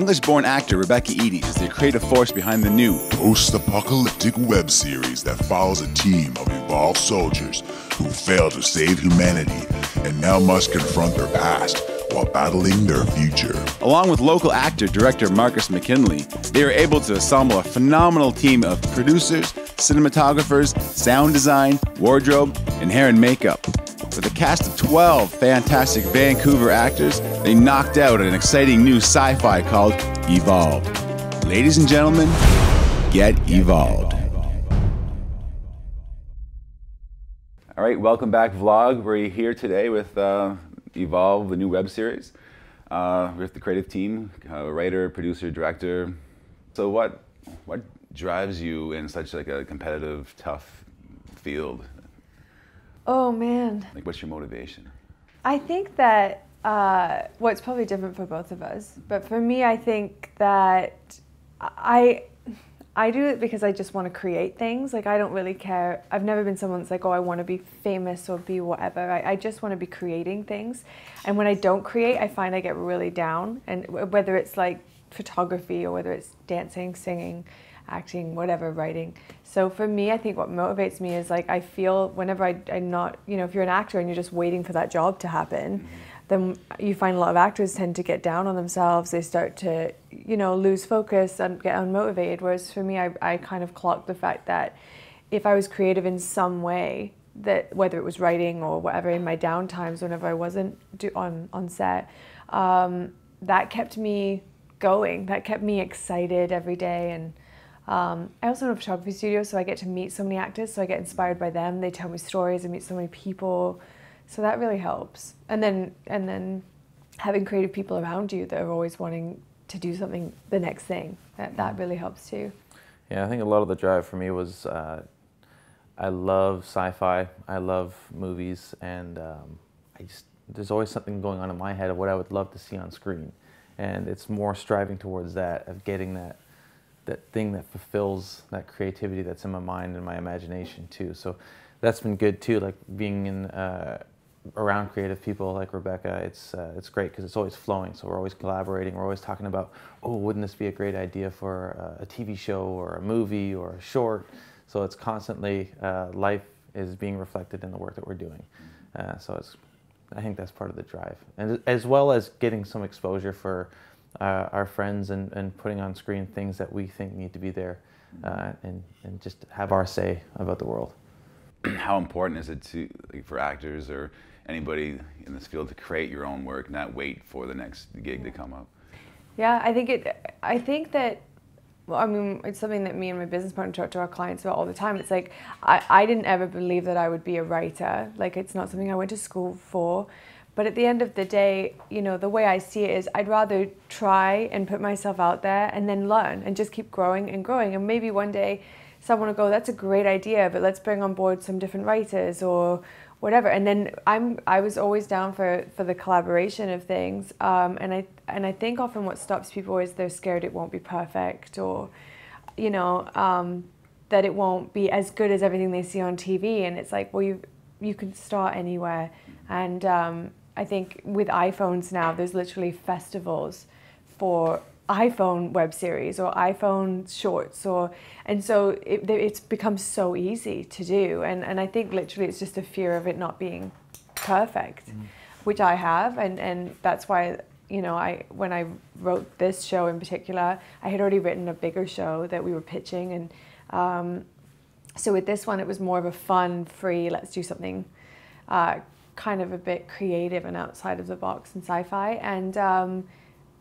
English-born actor Rebbeca Eady is the creative force behind the new post-apocalyptic web series that follows a team of evolved soldiers who failed to save humanity and now must confront their past while battling their future. Along with local actor-director Mckinley, they are able to assemble a phenomenal team of producers, cinematographers, sound design, wardrobe, and hair and makeup. With a cast of 12 fantastic Vancouver actors, they knocked out an exciting new sci-fi called Evolved. Ladies and gentlemen, get evolved. All right, welcome back, vlog. We're here today with Evolve, the new web series. With the creative team, writer, producer, director. So what drives you in such like a competitive, tough field? Oh man. Like, what's your motivation? I think that, well, it's probably different for both of us, but for me, I think that I do it because I just want to create things. Like, I don't really care. I've never been someone that's like, oh, I want to be famous or be whatever. I just want to be creating things. And when I don't create, I find I get really down. And whether it's like photography or whether it's dancing, singing, acting, whatever, writing. So for me, I think what motivates me is like, I feel whenever I'm not, you know, if you're an actor and you're just waiting for that job to happen, then you find a lot of actors tend to get down on themselves. They start to, you know, lose focus and get unmotivated. Whereas for me, I kind of clocked the fact that if I was creative in some way, that whether it was writing or whatever in my down times, whenever I wasn't on set, that kept me going. That kept me excited every day. And I also have a photography studio, so I get to meet so many actors, so I get inspired by them. They tell me stories, I meet so many people, so that really helps. And then having creative people around you that are always wanting to do something, the next thing, that really helps too. Yeah, I think a lot of the drive for me was I love sci-fi, I love movies, and there's always something going on in my head of what I would love to see on screen. And it's more striving towards that, of getting that thing that fulfills that creativity that's in my mind and my imagination too. So that's been good too, like being in around creative people like Rebbeca. It's great because it's always flowing, so we're always collaborating, we're always talking about, oh, wouldn't this be a great idea for a TV show or a movie or a short. So it's constantly, life is being reflected in the work that we're doing. So I think that's part of the drive, and as well as getting some exposure for our friends and putting on screen things that we think need to be there, and just have our say about the world. How important is it to, like, for actors or anybody in this field to create your own work, not wait for the next gig to come up? Yeah, I think that, well, I mean, it's something that me and my business partner talk to our clients about all the time. It's like, I didn't ever believe that I would be a writer. Like, it's not something I went to school for. But at the end of the day, you know, the way I see it is I'd rather try and put myself out there and then learn and just keep growing and growing. And maybe one day someone will go, that's a great idea, but let's bring on board some different writers or whatever. And then I was always down for the collaboration of things. And I think often what stops people is they're scared it won't be perfect, or, you know, that it won't be as good as everything they see on TV. And it's like, well, you can start anywhere. And I think with iPhones now, there's literally festivals for iPhone web series or iPhone shorts, and so it's become so easy to do. And I think literally it's just a fear of it not being perfect, which I have, and that's why, you know, when I wrote this show in particular, I had already written a bigger show that we were pitching, and so with this one it was more of a fun, free, let's do something kind of a bit creative and outside of the box and sci-fi, and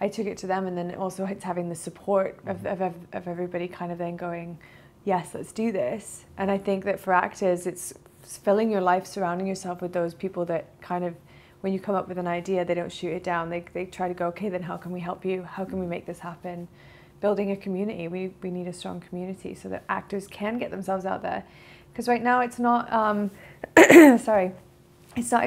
I took it to them, and then also it's having the support of everybody kind of then going, yes, let's do this. And I think that for actors, it's filling your life surrounding yourself with those people that kind of, when you come up with an idea, they don't shoot it down. They try to go, okay, then how can we help you? How can we make this happen? Building a community. We need a strong community so that actors can get themselves out there. Because right now it's not, sorry. It's not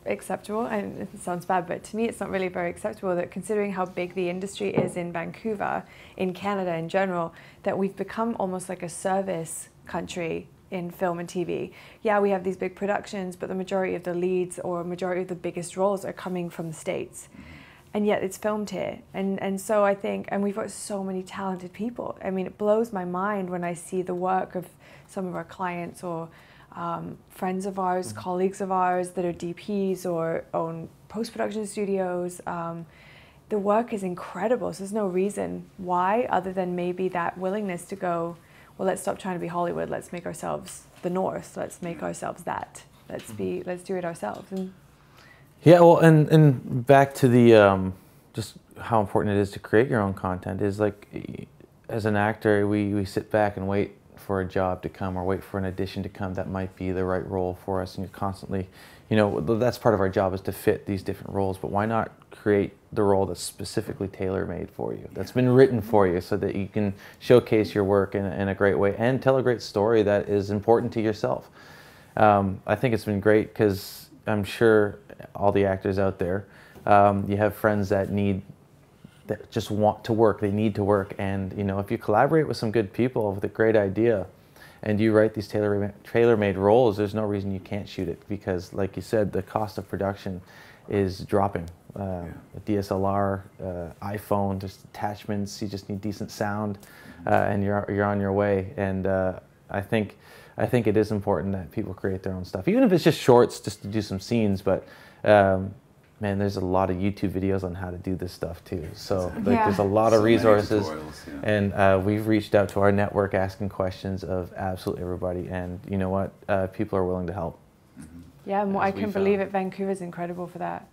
acceptable, and it sounds bad, but to me it's not really very acceptable that, considering how big the industry is in Vancouver, in Canada in general, that we've become almost like a service country in film and TV. Yeah, we have these big productions, but the majority of the leads or majority of the biggest roles are coming from the States. and yet it's filmed here. And so I think, and we've got so many talented people. I mean, it blows my mind when I see the work of some of our clients or friends of ours, colleagues of ours that are DPs or own post-production studios. The work is incredible, so there's no reason why other than maybe that willingness to go, well, let's stop trying to be Hollywood, let's make ourselves the North, let's make ourselves that, let's do it ourselves. And yeah, well, and back to the just how important it is to create your own content is like, as an actor, we sit back and wait for a job to come or wait for an audition to come that might be the right role for us, and you're constantly, you know, that's part of our job is to fit these different roles, but why not create the role that's specifically tailor-made for you, that's been written for you so that you can showcase your work in a great way and tell a great story that is important to yourself. I think it's been great because I'm sure all the actors out there, you have friends that just want to work, they need to work, and you know, if you collaborate with some good people with a great idea and you write these tailor-made roles, there's no reason you can't shoot it, because like you said, the cost of production is dropping. A DSLR, iPhone, just attachments, you just need decent sound, and you're on your way. And I think it is important that people create their own stuff, even if it's just shorts, just to do some scenes. But man, there's a lot of YouTube videos on how to do this stuff too. So like, there's a lot of resources, and we've reached out to our network asking questions of absolutely everybody, and you know what, people are willing to help. Yeah, and I can believe it. Vancouver's incredible for that.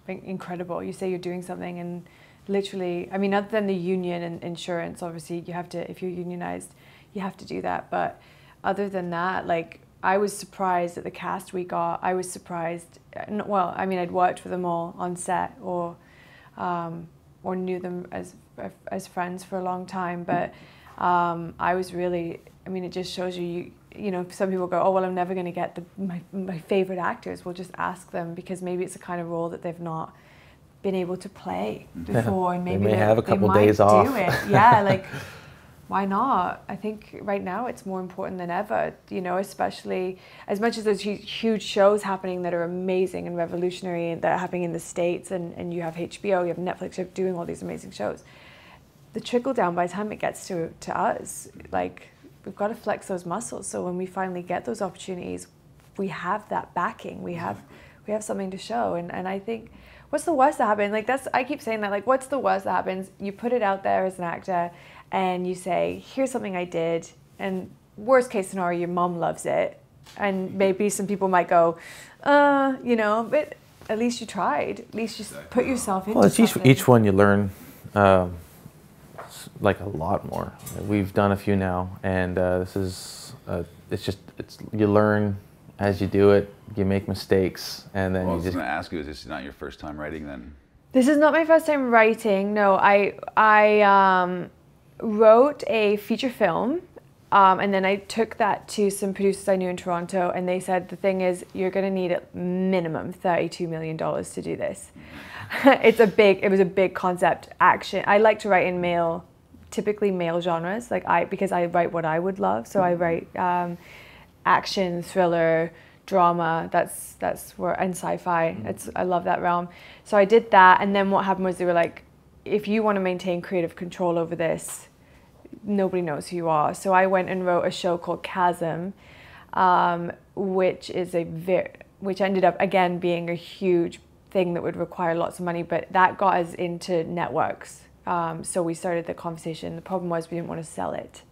Incredible. You say you're doing something, and literally, I mean, other than the union and insurance, obviously you have to, if you're unionized, you have to do that. But other than that, like, I was surprised at the cast we got. I was surprised. Well, I mean, I'd worked with them all on set, or knew them as friends for a long time. But I was really, I mean, it just shows you know, some people go, oh, well, I'm never going to get my favorite actors. We'll just ask them, because maybe it's a kind of role that they've not been able to play before, and maybe they may have a couple days off. Do it. Yeah, like, why not? I think right now it's more important than ever, you know, especially as much as there's huge shows happening that are amazing and revolutionary and that are happening in the States, and you have HBO, you have Netflix, you're doing all these amazing shows. The trickle down, by the time it gets to us, like, we've got to flex those muscles. So when we finally get those opportunities, we have that backing. We have something to show. And I think, what's the worst that happens? Like, I keep saying that, like, what's the worst that happens? You put it out there as an actor and you say, here's something I did. And worst case scenario, your mom loves it. And maybe some people might go, you know, but at least you tried. At least you put yourself into something. Well, each one you learn like a lot more. We've done a few now, and this is you learn as you do it. You make mistakes, and then I was going to ask you, is this not your first time writing then? This is not my first time writing. No, I wrote a feature film, and then I took that to some producers I knew in Toronto, and they said, the thing is, you're going to need at minimum $32 million to do this. It was a big concept action. I like to write in typically male genres, because I write what I would love. So I write action, thriller, drama. That's where, and sci-fi. I love that realm. So I did that, and then what happened was they were like, if you want to maintain creative control over this, nobody knows who you are. So I went and wrote a show called Chasm, which ended up again being a huge thing that would require lots of money, but that got us into networks. So we started the conversation. The problem was we didn't want to sell it.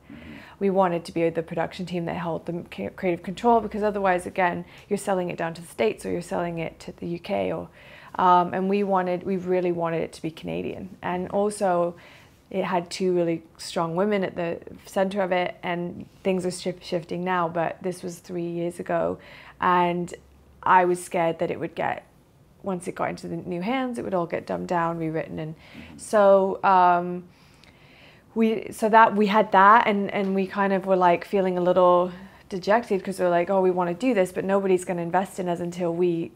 We wanted to be the production team that held the creative control, because otherwise, again, you're selling it down to the States or you're selling it to the UK, and we really wanted it to be Canadian. And also, it had two really strong women at the center of it, and things are shifting now, but this was 3 years ago, and I was scared that it would once it got into the new hands, it would all get dumbed down, rewritten, and so we had that, and we kind of were like feeling a little dejected, because we were like, oh, we want to do this, but nobody's going to invest in us until we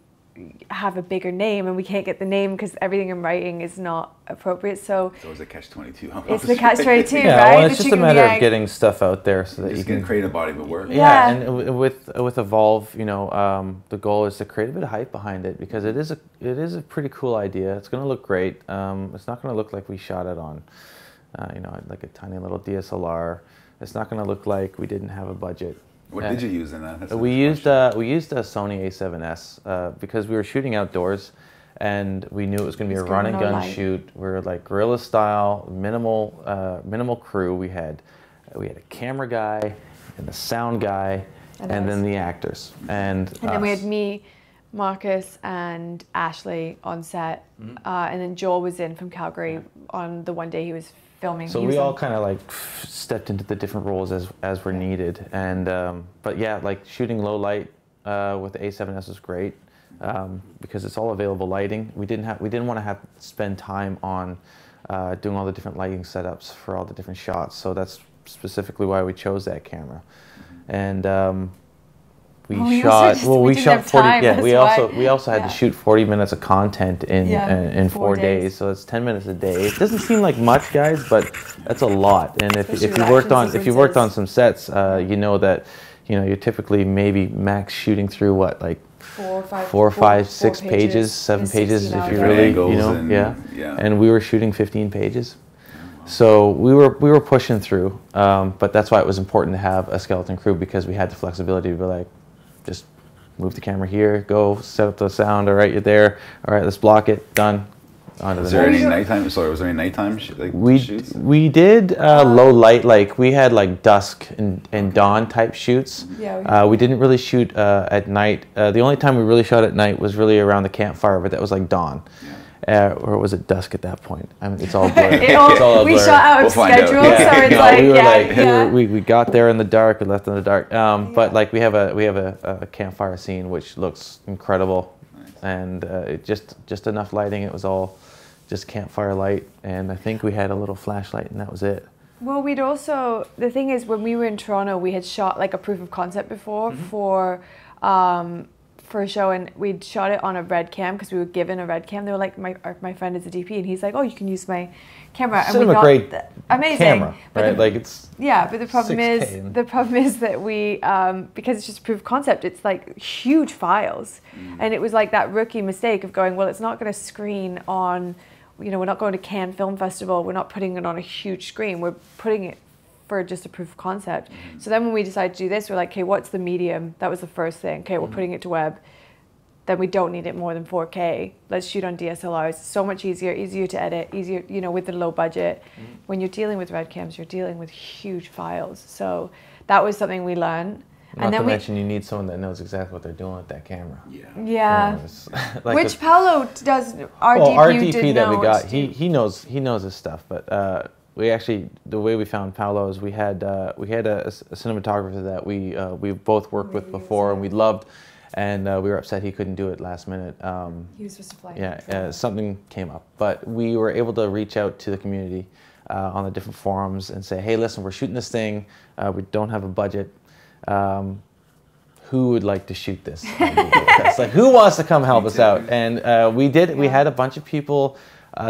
have a bigger name, and we can't get the name because everything in writing is not appropriate. So it's always a catch-22. It's the catch-22, yeah, right? well, it's just a matter of getting stuff out there so that you can create a body of work. Yeah, and with Evolve, you know, the goal is to create a bit of hype behind it because it is a pretty cool idea. It's going to look great. It's not going to look like we shot it on, you know, like a tiny little DSLR. It's not going to look like we didn't have a budget. What did you use in that? We used a Sony A7S because we were shooting outdoors, and we knew it was going to be a run and gun shoot. We were like guerrilla style, minimal crew. We had a camera guy, and the sound guy, and then the actors, and then we had me, Marcus, and Ashley on set, and then Joel was in from Calgary on the one day he was filming. So we all kind of like stepped into the different roles as were needed, and but yeah, like shooting low light with the A7S was great because it's all available lighting. We didn't want to have to spend time on doing all the different lighting setups for all the different shots. So that's specifically why we chose that camera, and. We shot 40. Yeah, we also had to shoot 40 minutes of content in 4 days. So it's 10 minutes a day. It doesn't seem like much, guys, but that's a lot. And if you worked on some sets, you know that you're typically maybe max shooting through what, like 4, 5, 6 pages, 7 pages if you really And we were shooting 15 pages. So we were pushing through, but that's why it was important to have a skeleton crew, because we had the flexibility to be like, just move the camera here, go set up the sound. All right, you're there. All right, let's block it. Done. On to the next. Was there any nighttime? Sorry, was there any nighttime shoots? We did low light, like we had like dusk and dawn type shoots. Yeah. We didn't really shoot at night. The only time we really shot at night was really around the campfire, but that was like dawn. Yeah. Or was it dusk at that point? I mean, it's all blurred. It's all blurred. We shot out of schedule, so it's we got there in the dark, we left in the dark. But like we have a campfire scene which looks incredible, and it just enough lighting. It was all just campfire light, and I think we had a little flashlight, and that was it. Well, we'd also, the thing is, when we were in Toronto, we had shot like a proof of concept before for a show, and we'd shot it on a red cam because we were given a red cam. They were like, my friend is a DP, and he's like, oh, you can use my camera. And we got amazing camera, right? Like it's but the problem is that we because it's just proof of concept, it's like huge files, and it was like that rookie mistake of going, well, it's not going to screen on, we're not going to Cannes Film Festival, we're not putting it on a huge screen, we're putting it for just a proof of concept. So then when we decided to do this, we're like, okay, what's the medium? That was the first thing. Okay, we're putting it to web. Then we don't need it more than 4K. Let's shoot on DSLRs. So much easier to edit, easier, with the low budget. When you're dealing with red cams, you're dealing with huge files. So that was something we learned. Not to mention, you need someone that knows exactly what they're doing with that camera. Yeah. Like which Paolo does. Our DP that we got, he knows his stuff, but. We actually, the way we found Paolo is we had a cinematographer that we both worked with before and we loved, and we were upset he couldn't do it last minute. He was supposed to fly. Yeah, something came up, but we were able to reach out to the community on the different forums and say, hey, listen, we're shooting this thing. We don't have a budget. Who would like to shoot this? Like, who wants to come help us out? And we did. We had a bunch of people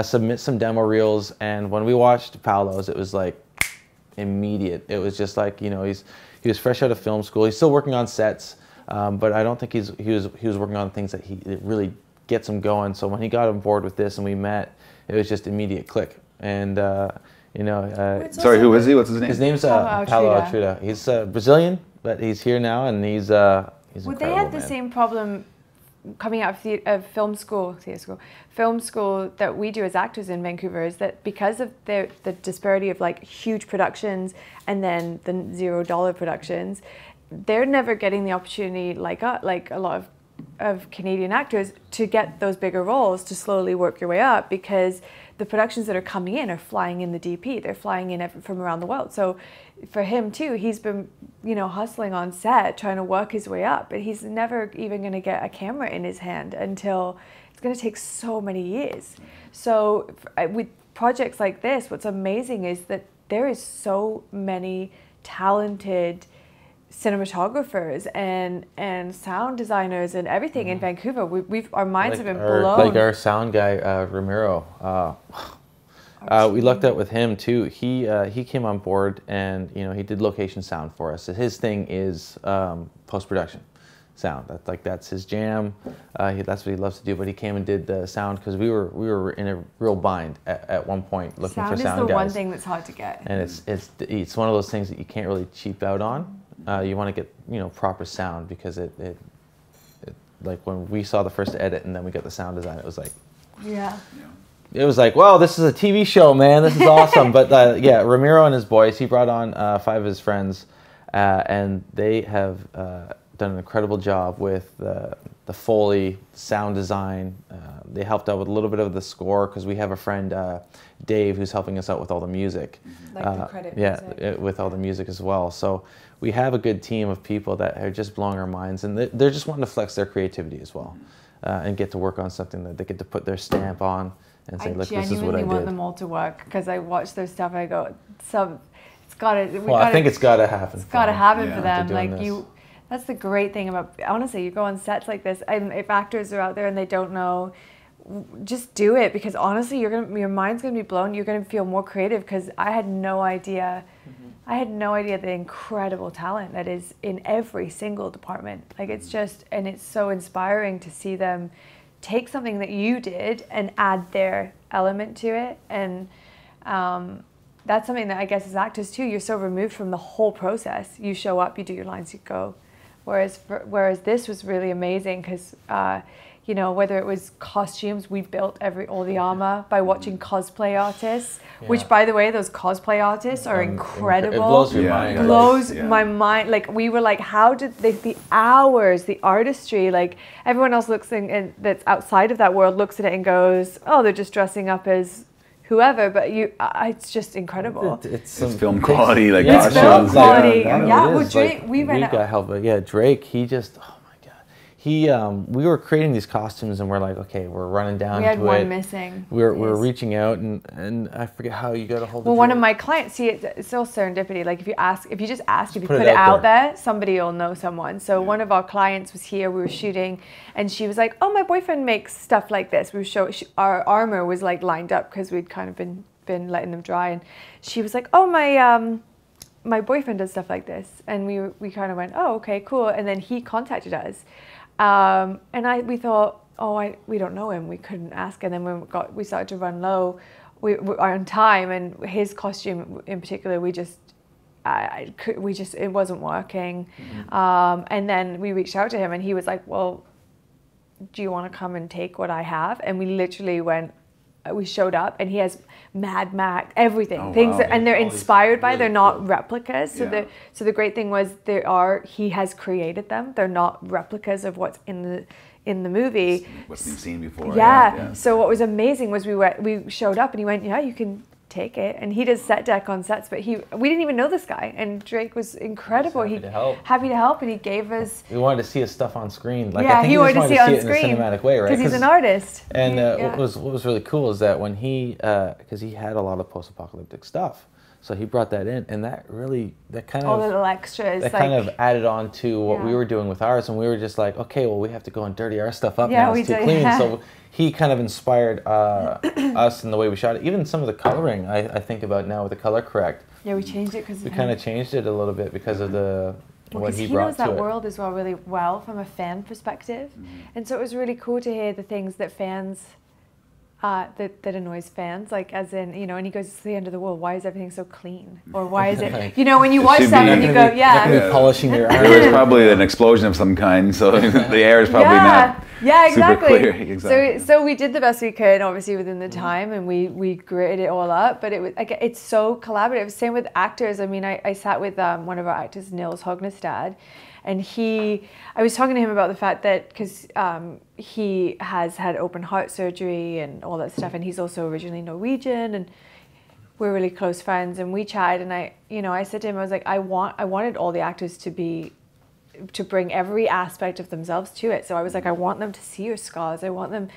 submit some demo reels, and when we watched Paolo's, it was like immediate. It was just like, he was fresh out of film school. He's still working on sets, but I don't think he was working on things that it really gets him going. So when he got on board with this and we met, it was just immediate click. And sorry, who is he? What's his name? His name's Paolo Altruda. He's Brazilian, but he's here now, and he's incredible. They had the same problem coming out of film school that we do as actors in Vancouver, is that because of the disparity of like huge productions and then the $0 productions, they're never getting the opportunity like a lot of Canadian actors to get those bigger roles, to slowly work your way up, because the productions that are coming in are flying in the DP. They're flying in from around the world. So for him too, he's been, hustling on set, trying to work his way up, but he's never even going to get a camera in his hand until it's going to take so many years. So with projects like this, what's amazing is that there is so many talented cinematographers and sound designers and everything in Vancouver. Our minds have been blown. Like our sound guy, Ramiro. We lucked out with him too. He came on board and he did location sound for us. His thing is post-production sound. That's his jam. That's what he loves to do. But he came and did the sound because we were in a real bind at one point looking for sound guys. Sound is the one thing that's hard to get. And it's one of those things that you can't really cheap out on. You want to get proper sound because it like when we saw the first edit and then we got the sound design, it was like it was like, wow, this is a TV show, man. This is awesome. But yeah, Ramiro and his boys, he brought on 5 of his friends, and they have done an incredible job with the Foley, sound design. They helped out with a little bit of the score because we have a friend, Dave, who's helping us out with all the music. Like the credit music. With all the music as well. So we have a good team of people that are just blowing our minds, and they're just wanting to flex their creativity as well, and get to work on something that they get to put their stamp on. And say, look, this is what I did. I genuinely want them all to work because I watch their stuff and I go, it's gotta. I think it's gotta happen. It's gotta happen for them. Like that's the great thing about. Honestly, you go on sets like this, and if actors are out there and they don't know, just do it because honestly, your mind's gonna be blown. You're gonna feel more creative because I had no idea. I had no idea the incredible talent that is in every single department. Like it's just, and it's so inspiring to see them take something that you did and add their element to it. And that's something that I guess as actors too, you're so removed from the whole process. You show up, you do your lines, you go. Whereas this was really amazing because whether it was costumes, we built all the armor by watching cosplay artists, which by the way, those cosplay artists are incredible. It blows your mind. It blows my mind. Like we were like, how did the hours, the artistry, like everyone else looks in that's outside of that world looks at it and goes, oh, they're just dressing up as whoever, but it's just it's it's film quality, like it's film quality. Well, Drake, we got help, but yeah, Drake, he just, oh my god, we were creating these costumes and we're like, okay, we're running down to it. We had one missing. We're reaching out and I forget how you got a hold of. Well, one of my clients, see, it's all serendipity. Like if you just ask, if you put it out there, somebody will know someone. So one of our clients was here, we were shooting, and she was like, oh, my boyfriend makes stuff like this. Our armor was like lined up because we'd kind of been letting them dry, and she was like, oh, my boyfriend does stuff like this, and we kind of went, oh, okay, cool. And then he contacted us. And we thought, we don't know him. We couldn't ask. And then when we started to run low, we were on time, and his costume in particular, it wasn't working. And then we reached out to him, and he was like, well, do you want to come and take what I have? And we literally we showed up, and he has Mad Max, everything, and they're inspired by. They're not replicas. So the great thing was he has created them. They're not replicas of what's in the movie. What's been seen before. Yeah. So what was amazing was we showed up, and he went, yeah, you can take it. And he does set deck on sets, but we didn't even know this guy, and Drake was incredible. He happy to help, and he gave us. We wanted to see his stuff on screen. Like, I think he wanted to see it on screen in a cinematic way, right? Because he's an artist. And what was really cool is that when because he had a lot of post-apocalyptic stuff, so he brought that in, and that kind of all the little extras that kind of added on to what we were doing with ours, and we were just like, okay, well, we have to go and dirty our stuff up now. It's too clean. So he kind of inspired us in the way we shot it. Even some of the coloring, I think about now with the color correct. Yeah, we changed it because we kind of changed it a little bit because of what he brought to it. He knows that world as well really well from a fan perspective, and so it was really cool to hear the things that fans. That annoys fans, like as in, and he goes, it's the end of the world, why is everything so clean? Or why is it, when you watch stuff and you go, polishing your arm. There was probably an explosion of some kind, so the air is probably not super clear. Exactly. So we did the best we could, obviously within the time, and we gritted it all up, but it's so collaborative. Same with actors. I mean, I sat with one of our actors, Nils Hognestad, and I was talking to him about the fact that, because he has had open heart surgery and all that stuff, and he's also originally Norwegian, and we're really close friends, and we chatted, and I said to him, I was like, I wanted all the actors to bring every aspect of themselves to it. So I was like, I want them to see your scars. I want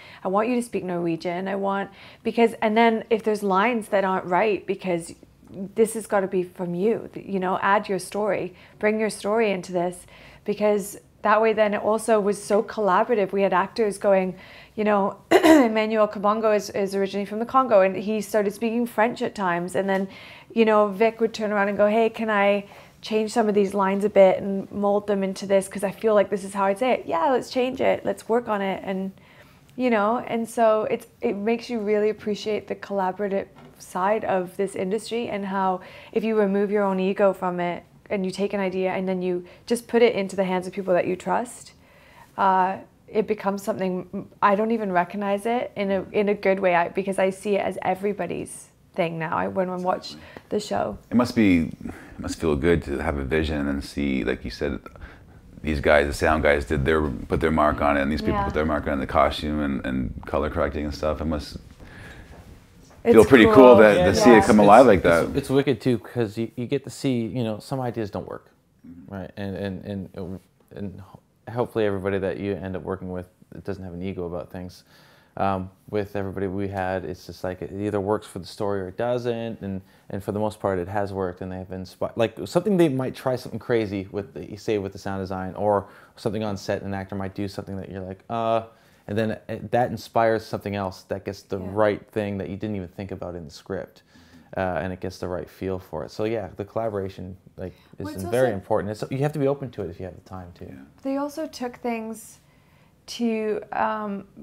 you to speak Norwegian. And then if there's lines that aren't right because this has got to be from you, you know, add your story, bring your story into this, because that way then it also was so collaborative. We had actors going, you know, Emmanuel Kabongo is originally from the Congo, and he started speaking French at times, and then, you know, Vic would turn around and go, hey, can I change some of these lines a bit and mold them into this, because I feel like this is how I'd say it. Yeah, let's change it, let's work on it. And you know, and so it makes you really appreciate the collaborative side of this industry, and how if you remove your own ego from it and you take an idea and then you just put it into the hands of people that you trust, it becomes something. I don't even recognize it in a good way, because I see it as everybody's thing now when I watch the show. It must feel good to have a vision and then see, like you said, these guys, the sound guys, put their mark on it, and these people put their mark on the costume and color correcting and stuff. It must feel pretty cool to see it come alive like that. It's wicked too, because you get to see, you know, some ideas don't work, right? And hopefully everybody that you end up working with doesn't have an ego about things. With everybody we had, it's just like it either works for the story or it doesn't, and for the most part it has worked, and they've inspired, like something they might try something crazy with the sound design, or something on set, an actor might do something that you're like, and then that inspires something else that gets the right thing that you didn't even think about in the script, and it gets the right feel for it. So yeah, the collaboration is very important. You have to be open to it if you have the time to. Yeah. They also took things to,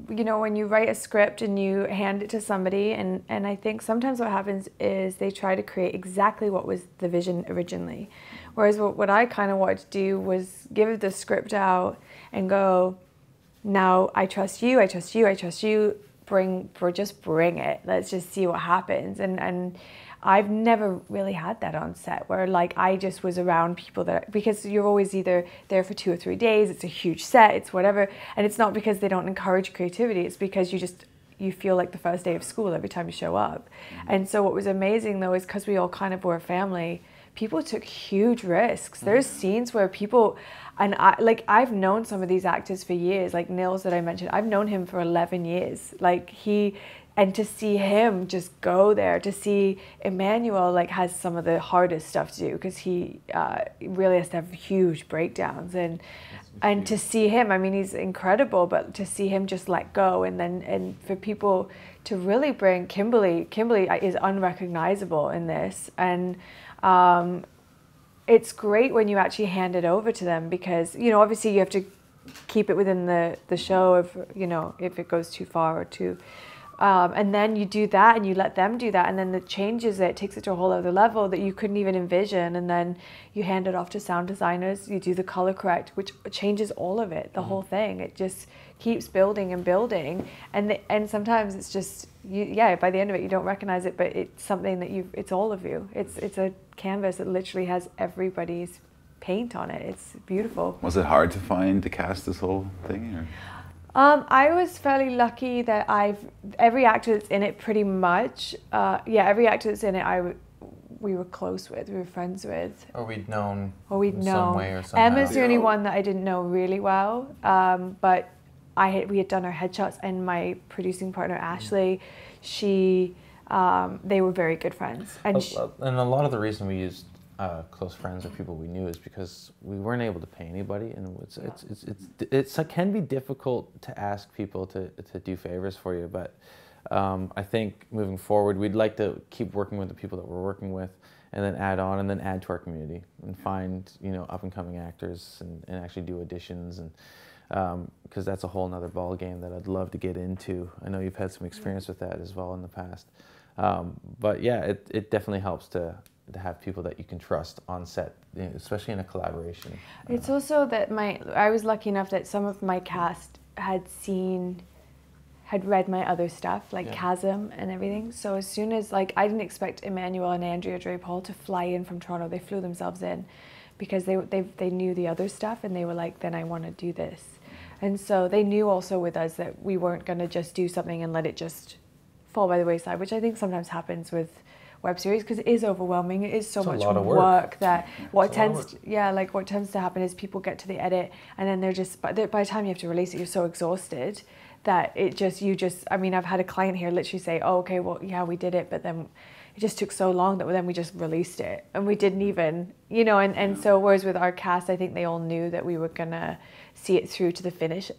you know, when you write a script and you hand it to somebody, and I think sometimes what happens is they try to create exactly what was the vision originally. Whereas what I kind of wanted to do was give the script out and go, now I trust you, I trust you, I trust you, just bring it. Let's just see what happens. And I've never really had that on set, where like I just was around people that, because you're always either there for 2 or 3 days, it's a huge set, it's whatever, and it's not because they don't encourage creativity, it's because you feel like the first day of school every time you show up. And so what was amazing though is because we all kind of were a family, people took huge risks. There's scenes where people, and I've known some of these actors for years, like Nils that I mentioned, I've known him for 11 years. And to see him just go there, to see Emmanuel like has some of the hardest stuff to do, because he really has to have huge breakdowns, and to see him, I mean, he's incredible, but to see him just let go, and for people to really bring Kimberly is unrecognizable in this, and it's great when you actually hand it over to them, because, you know, obviously you have to keep it within the show if, you know, if it goes too far or too... and then you do that and you let them do that, and then it changes it, takes it to a whole other level that you couldn't even envision, and then you hand it off to sound designers, you do the color correct, which changes all of it, the whole thing. It just keeps building and building, and sometimes it's just, by the end of it you don't recognize it, but it's something that it's all of you. It's a canvas that literally has everybody's paint on it. It's beautiful. Was it hard to cast this whole thing, or? I was fairly lucky that every actor that's in it pretty much, every actor that's in it we were close with, we were friends with. Or we'd known some way or somehow. Emma's the only one that I didn't know really well, but we had done our headshots, and my producing partner Ashley, they were very good friends. And a lot of the reason we used close friends or people we knew is because we weren't able to pay anybody, and it can be difficult to ask people to do favors for you, but I think moving forward we'd like to keep working with the people that we're working with, and then add on, and then add to our community, and find, you know, up and coming actors, and actually do auditions, and because that's a whole nother ball game that I'd love to get into. I know you've had some experience with that as well in the past, but yeah, it definitely helps to have people that you can trust on set, especially in a collaboration. It's also that I was lucky enough that some of my cast had read my other stuff, like Chasm and everything. So as soon as, like, I didn't expect Emmanuel and Andrea Drapal to fly in from Toronto. They flew themselves in because they knew the other stuff, and they were like, then I want to do this. And so they knew also with us that we weren't going to just do something and let it just fall by the wayside, which I think sometimes happens with web series, because it is overwhelming. It is so much work that what tends to happen is people get to the edit, and then they're just, by the time you have to release it, you're so exhausted that I mean, I've had a client here literally say, oh, okay, well, yeah, we did it, but then it just took so long that then we just released it, and we didn't even, you know, and so whereas with our cast, I think they all knew that we were gonna see it through to the finish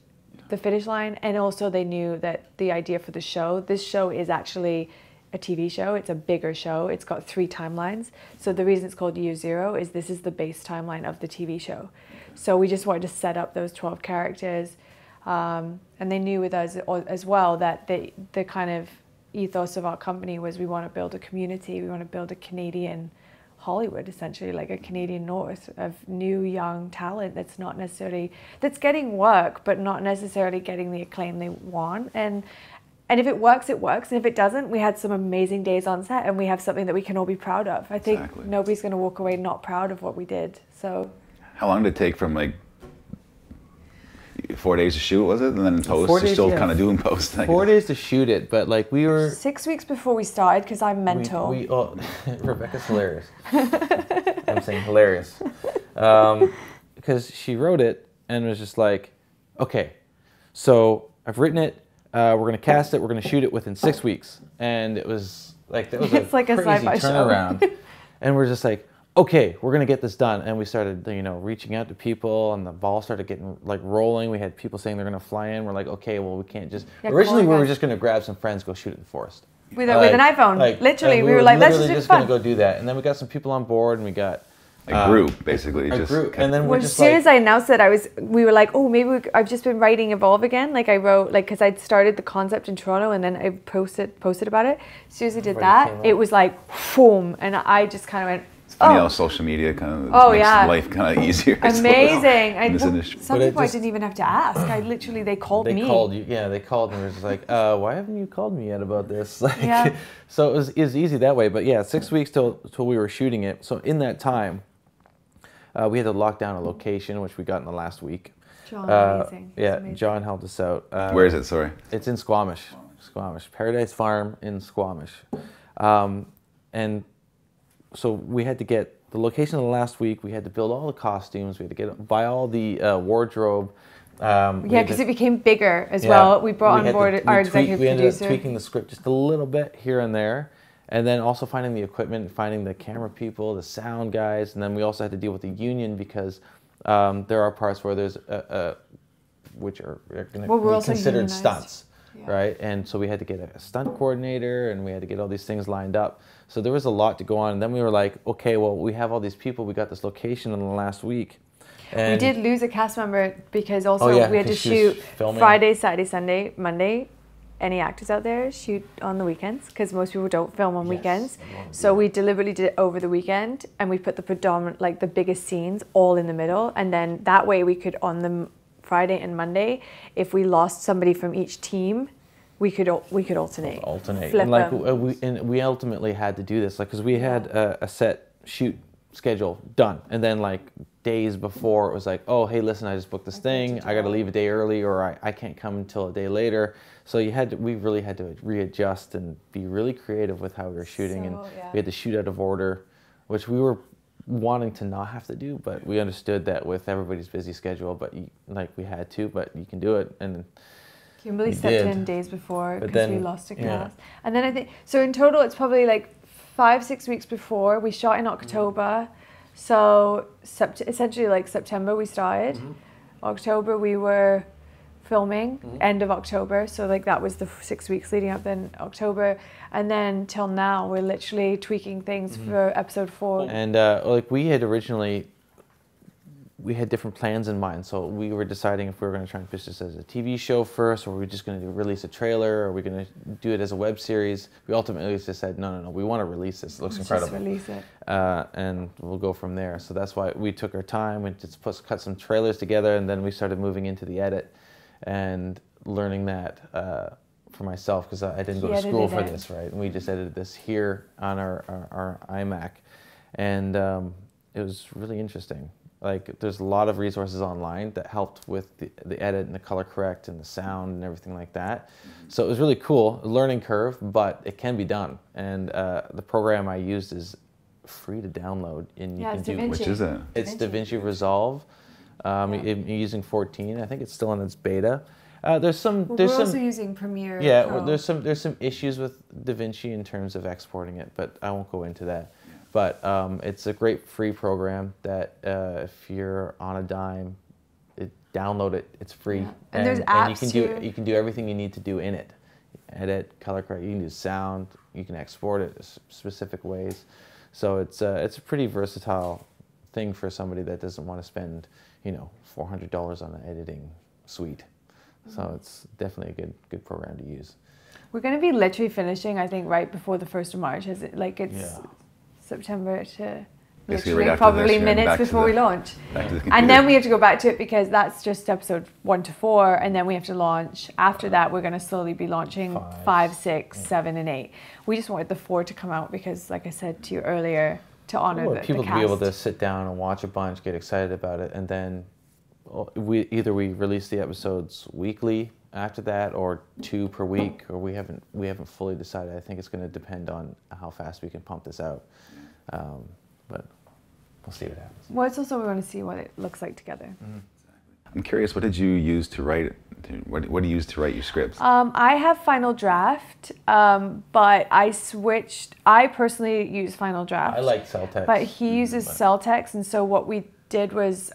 line, and also they knew that the idea for the show, this show is actually a TV show. It's a bigger show. It's got 3 timelines. So the reason it's called Year Zero is this is the base timeline of the TV show. So we just wanted to set up those 12 characters. And they knew with us as well that the kind of ethos of our company was we want to build a community. We want to build a Canadian Hollywood, essentially, like a Canadian North of new young talent that's not necessarily, that's getting work, but not necessarily getting the acclaim they want. And if it works, it works. And if it doesn't, we had some amazing days on set, and we have something that we can all be proud of. I think nobody's going to walk away not proud of what we did. So, how long did it take from like 4 days to shoot, was it? And then post, you're still kind of doing post. 4 days to shoot it, but like we were 6 weeks before we started, because I'm mental. Rebecca's hilarious. I'm saying hilarious. Because she wrote it and was just like, okay, so I've written it. We're going to cast it. We're going to shoot it within 6 weeks. And it was like, that was it's like a crazy sci-fi turnaround. show. And we're just like, okay, we're going to get this done. And we started, you know, reaching out to people, and the ball started getting like rolling. We had people saying they're going to fly in. We're like, okay, well, we can't just, originally we were just going to grab some friends, go shoot it in the forest. With an iPhone, like, literally. We were like, let's just going to go do that. And then we got some people on board, and we got a group, basically. A group. And then well, as soon as I announced it, we were like, oh, maybe I've just been writing Evolve again. Like I wrote, like, because I'd started the concept in Toronto, and then I posted about it. As soon as I did that, it was like, boom. And I just kind of went, it's funny how social media kind of makes life kind of easier. Amazing. In this industry. Some people I didn't even have to ask. They called me. They called you. Yeah, they called me. It was like, why haven't you called me yet about this? Like, so it was easy that way. But yeah, 6 weeks till we were shooting it. So in that time, we had to lock down a location, which we got in the last week. John, amazing. Yeah, amazing. John helped us out. Where is it? Sorry. It's in Squamish. Paradise Farm in Squamish. And so we had to get the location in the last week. We had to build all the costumes. We had to buy all the wardrobe. Because it became bigger as well. We brought on board our executive producer. We ended up tweaking the script just a little bit here and there. And then also finding the equipment, finding the camera people, the sound guys. And then we also had to deal with the union, because there are parts where there's which are going to be considered stunts. Right, and so we had to get a stunt coordinator, and we had to get all these things lined up. So there was a lot to go on, and then we were like, okay, well, we have all these people. We got this location in the last week. And we did lose a cast member because also we had to shoot Friday, Saturday, Sunday, Monday. Any actors out there, shoot on the weekends, because most people don't film on weekends. So we deliberately did it over the weekend, and we put the predominant, like the biggest scenes, all in the middle, and then that way we could on the Friday and Monday, if we lost somebody from each team, we could alternate. And we ultimately had to do this, like, because we had a set shoot schedule done, and then like days before it was like, oh, hey, listen, I just booked this thing, I got to leave a day early, or I can't come until a day later. So we really had to readjust and be really creative with how we were shooting, and we had to shoot out of order, which we were wanting to not have to do, but we understood that with everybody's busy schedule, but we had to, but you can do it. And Kimberly stepped in days before because we lost a cast. And then I think, so in total it's probably like 5-6 weeks before. We shot in October, so essentially like September we started. October we were filming, end of October, so like that was the 6 weeks leading up, then October, and then till now we're literally tweaking things for episode 4. And like we had originally, we had different plans in mind, so we were deciding if we were going to try and pitch this as a TV show first, or were we just going to release a trailer, or are we going to do it as a web series. We ultimately just said, no, we want to release this, it looks incredible. Just release it. And we'll go from there. So that's why we took our time, we just cut some trailers together, and then we started moving into the edit and learning that for myself, because I didn't go to school for this, right? And we just edited this here on our iMac, and it was really interesting. Like, there's a lot of resources online that helped with the edit and the color correct and the sound and everything like that. So it was really cool, a learning curve, but it can be done. And the program I used is free to download, and you can do. DaVinci. Which is it? It's DaVinci Resolve. Using 14. I think it's still in its beta. There's some. Well, There's we're some. also using Premiere Yeah, Pro. there's some issues with DaVinci in terms of exporting it, but I won't go into that. But it's a great free program that if you're on a dime, download it. It's free, Yeah. And there's apps you can do everything you need to do in it. Edit, color correct. You can do sound. You can export it specific ways. So it's a pretty versatile thing for somebody that doesn't want to spend, $400 on an editing suite. So it's definitely a good program to use. We're going to be literally finishing, I think, right before the 1st of March. It's September to literally right probably minutes before we launch. And then we have to go back to it because that's just episode 1 to 4, and then we have to launch. After that, we're going to slowly be launching 5, 6, 7, and 8. We just wanted the 4 to come out because, like I said to you earlier, to honor the people cast. to be able to sit down and watch a bunch, get excited about it, and then we release the episodes weekly after that, or 2 per week, or we haven't fully decided. I think it's going to depend on how fast we can pump this out, but we'll see what happens. Well, it's also we want to see what it looks like together. Mm-hmm. I'm curious, what did you use to write? What do you use to write your scripts? I have Final Draft, but I switched. I personally use Final Draft. I like Celtex, but he uses Celtex, and so what we did was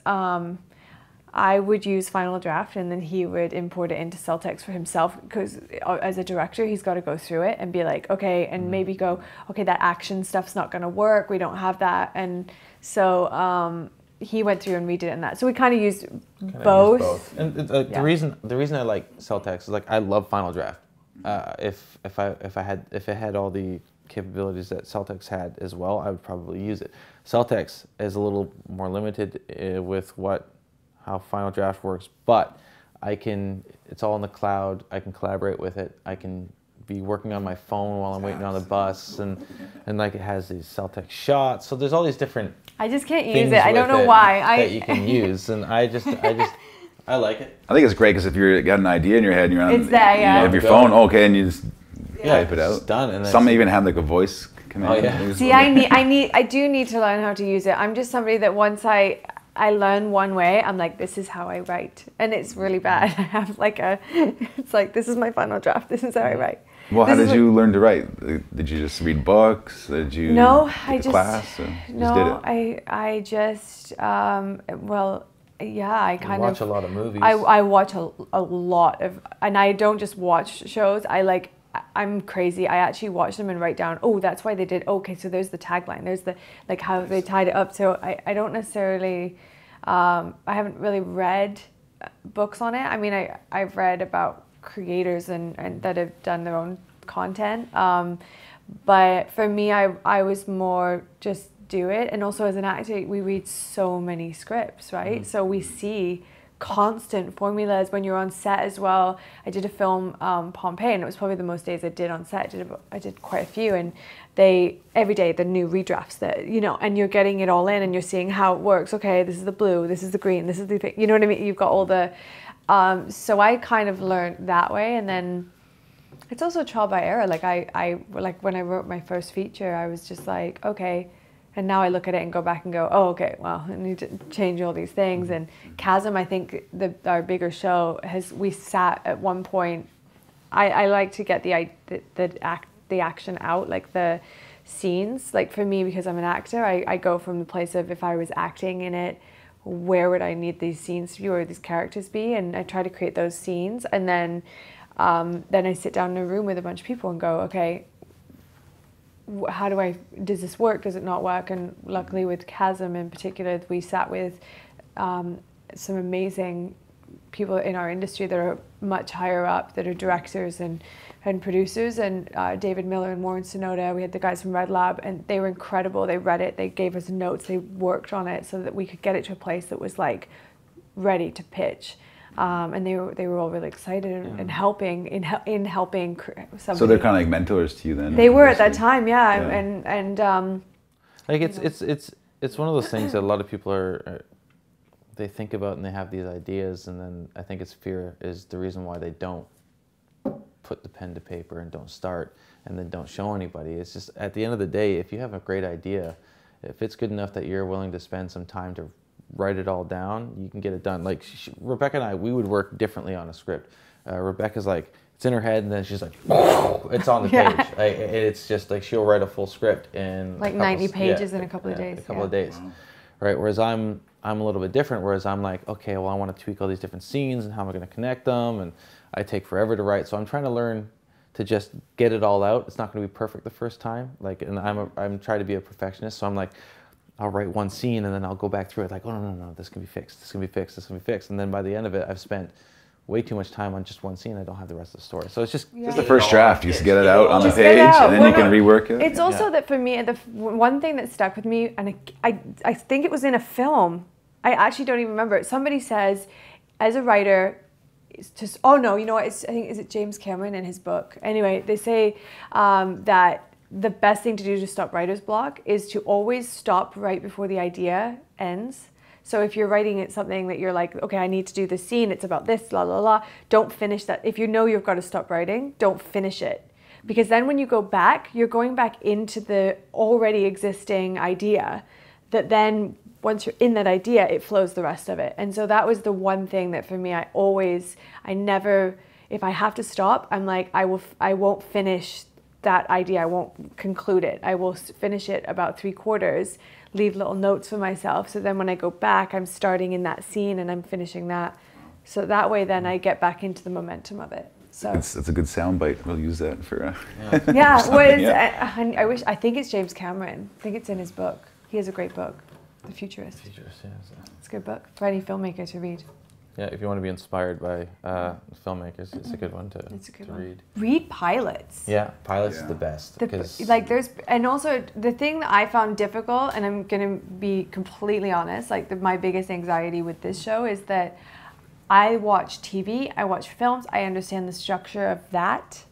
I would use Final Draft, and then he would import it into Celtex for himself, because as a director, he's got to go through it and be like, okay, and maybe go, okay, that action stuff's not going to work. We don't have that, and so he went through and redid it in that. So we kind of used both. And the reason I like Celtex is like I love Final Draft. If it had all the capabilities that Celtex had as well, I would probably use it. Celtex is a little more limited with how Final Draft works, but it's all in the cloud. I can collaborate with it. I can be working on my phone while I'm waiting on the bus, and like it has these Celtex shots. So there's all these different. I just can't use it. I don't know why. That you can use, and I like it. I think it's great because if you've got an idea in your head and you're on, it's there, you have your phone, okay, and you just type it out. It's done, and some even have like a voice command. Oh yeah. See, I do need to learn how to use it. I'm just somebody that once I learn one way, I'm like, this is how I write, and it's really bad. I have it's like, this is my Final Draft. This is how I write. Well, how did you learn to write? Did you just read books? Did you take a class? I just well, yeah, I kind of watch a lot of movies. I watch a lot of, and I don't just watch shows. I'm crazy. I actually watch them and write down, oh, that's why they did. Okay, so there's the tagline. There's the how they tied it up. So I don't necessarily. I haven't really read books on it. I mean, I've read about creators and that have done their own content. But for me, I was more just do it. And also as an actor, we read so many scripts, right? So we see constant formulas when you're on set as well. I did a film, Pompeii, and it was probably the most days I did on set. I did quite a few, and every day the new redrafts that, and you're getting it all in and you're seeing how it works. Okay, this is the blue, this is the green, this is the thing, you know what I mean? You've got all the, so I kind of learned that way, and then it's also trial by error. I when I wrote my first feature, I was just like, okay. And now I look at it and go back and go, oh, okay, well, I need to change all these things. And Chasm, I think our bigger show we sat at one point. I like to get the action out, like the scenes. Like for me, because I'm an actor, I go from the place of if I was acting in it, where would I need these scenes to be, or these characters be? And I try to create those scenes. And then I sit down in a room with a bunch of people and go, okay, how does this work? Does it not work? And luckily with Chasm in particular, we sat with some amazing people in our industry that are much higher up, that are directors and producers, and David Miller and Warren Sonoda. We had the guys from Red Lab, and they were incredible. They read it, they gave us notes, they worked on it so that we could get it to a place that was like ready to pitch. And they were all really excited and helping in helping somebody. So they're kind of like mentors to you then. They were at that time, yeah. And like it's one of those things that a lot of people they think about and they have these ideas, and then I think it's fear is the reason why they don't put the pen to paper and don't start and then don't show anybody. It's just at the end of the day, if you have a great idea, if it's good enough that you're willing to spend some time to write it all down, you can get it done. Like Rebecca and I, we would work differently on a script. Rebecca's like, it's in her head, and then she's like, it's on the page. Like, it's just like she'll write a full script in like 90 pages in a couple of days. A couple of days, right? Whereas I'm a little bit different. Whereas I'm like, okay, well, I want to tweak all these different scenes, and how am I going to connect them? And I take forever to write, so I'm trying to learn to just get it all out. It's not going to be perfect the first time. Like, and I'm trying to be a perfectionist, so I'm like, I'll write one scene, and then I'll go back through it like, oh no, this can be fixed, this can be fixed, this can be fixed, and then by the end of it, I've spent way too much time on just one scene. I don't have the rest of the story. So it's just the first draft. You just get it out on the page, and then you can rework it. It's also that for me, the one thing that stuck with me, and I think it was in a film. I actually don't even remember it. Somebody says, as a writer, it's just, oh no, you know what? I think, is it James Cameron in his book? Anyway, they say that the best thing to do to stop writer's block is to always stop right before the idea ends. So if you're writing it something that you're like, okay, I need to do this scene, it's about this, la la la, don't finish that. If you know you've got to stop writing, don't finish it. Because then when you go back, you're going back into the already existing idea that then once you're in that idea, it flows the rest of it. And so that was the one thing that for me, I never, if I have to stop, I'm like, I won't finish that idea. I won't conclude it. I will finish it about 3/4, leave little notes for myself. So then when I go back, I'm starting in that scene and I'm finishing that. So that way then I get back into the momentum of it. So it's a good soundbite. We'll use that for I think it's James Cameron. I think it's in his book. He has a great book, The Futurist. It's a good book for any filmmaker to read. Yeah, if you want to be inspired by filmmakers, it's a good one to read. Read pilots. Yeah, pilots is the best. And also the thing that I found difficult, and I'm gonna be completely honest, my biggest anxiety with this show is that I watch TV, I watch films, I understand the structure of that.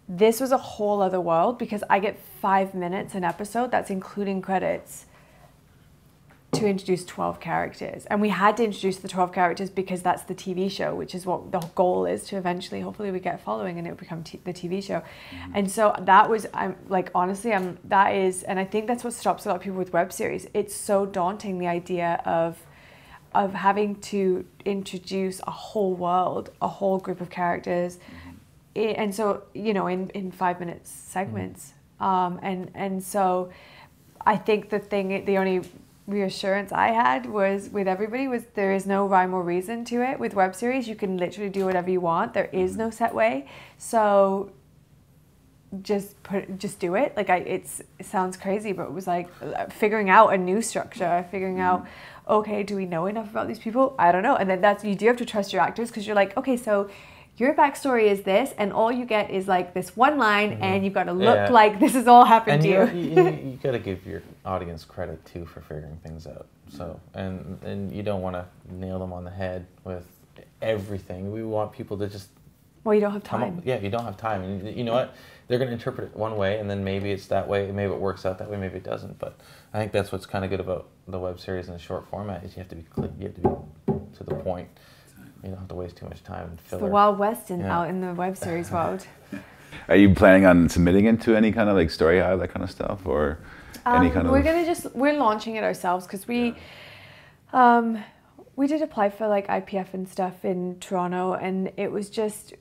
This was a whole other world because I get 5 minutes an episode, that's including credits, to introduce 12 characters. And we had to introduce the 12 characters because that's the TV show, which is what the goal is, to eventually, hopefully we get following and it will become the TV show. And so that was, and I think that's what stops a lot of people with web series. It's so daunting, the idea of having to introduce a whole world, a whole group of characters. And so, in 5 minute segments. And so I think the only reassurance I had was with everybody was there is no rhyme or reason to it. With web series, you can literally do whatever you want. There is no set way. So just do it. It sounds crazy, but it was like figuring out a new structure, figuring out, okay, do we know enough about these people? I don't know. And then you do have to trust your actors, because you're like, okay, so your backstory is this, and all you get is like this one line, and you've got to look like this has all happened to you. You got to give your audience credit too for figuring things out. So, and you don't want to nail them on the head with everything. We want people to just. Well, you don't have time. You don't have time. And you know what? They're going to interpret it one way, and then maybe it's that way. Maybe it works out that way. Maybe it doesn't. But I think that's what's kind of good about the web series in the short format is you have to be clear. You have to be to the point. You don't have to waste too much time and filler. It's the Wild West out in the web series world. Are you planning on submitting it to any kind of Story Hive, that kind of stuff, or any kind of? We're launching it ourselves because we did apply for IPF and stuff in Toronto, and it was just.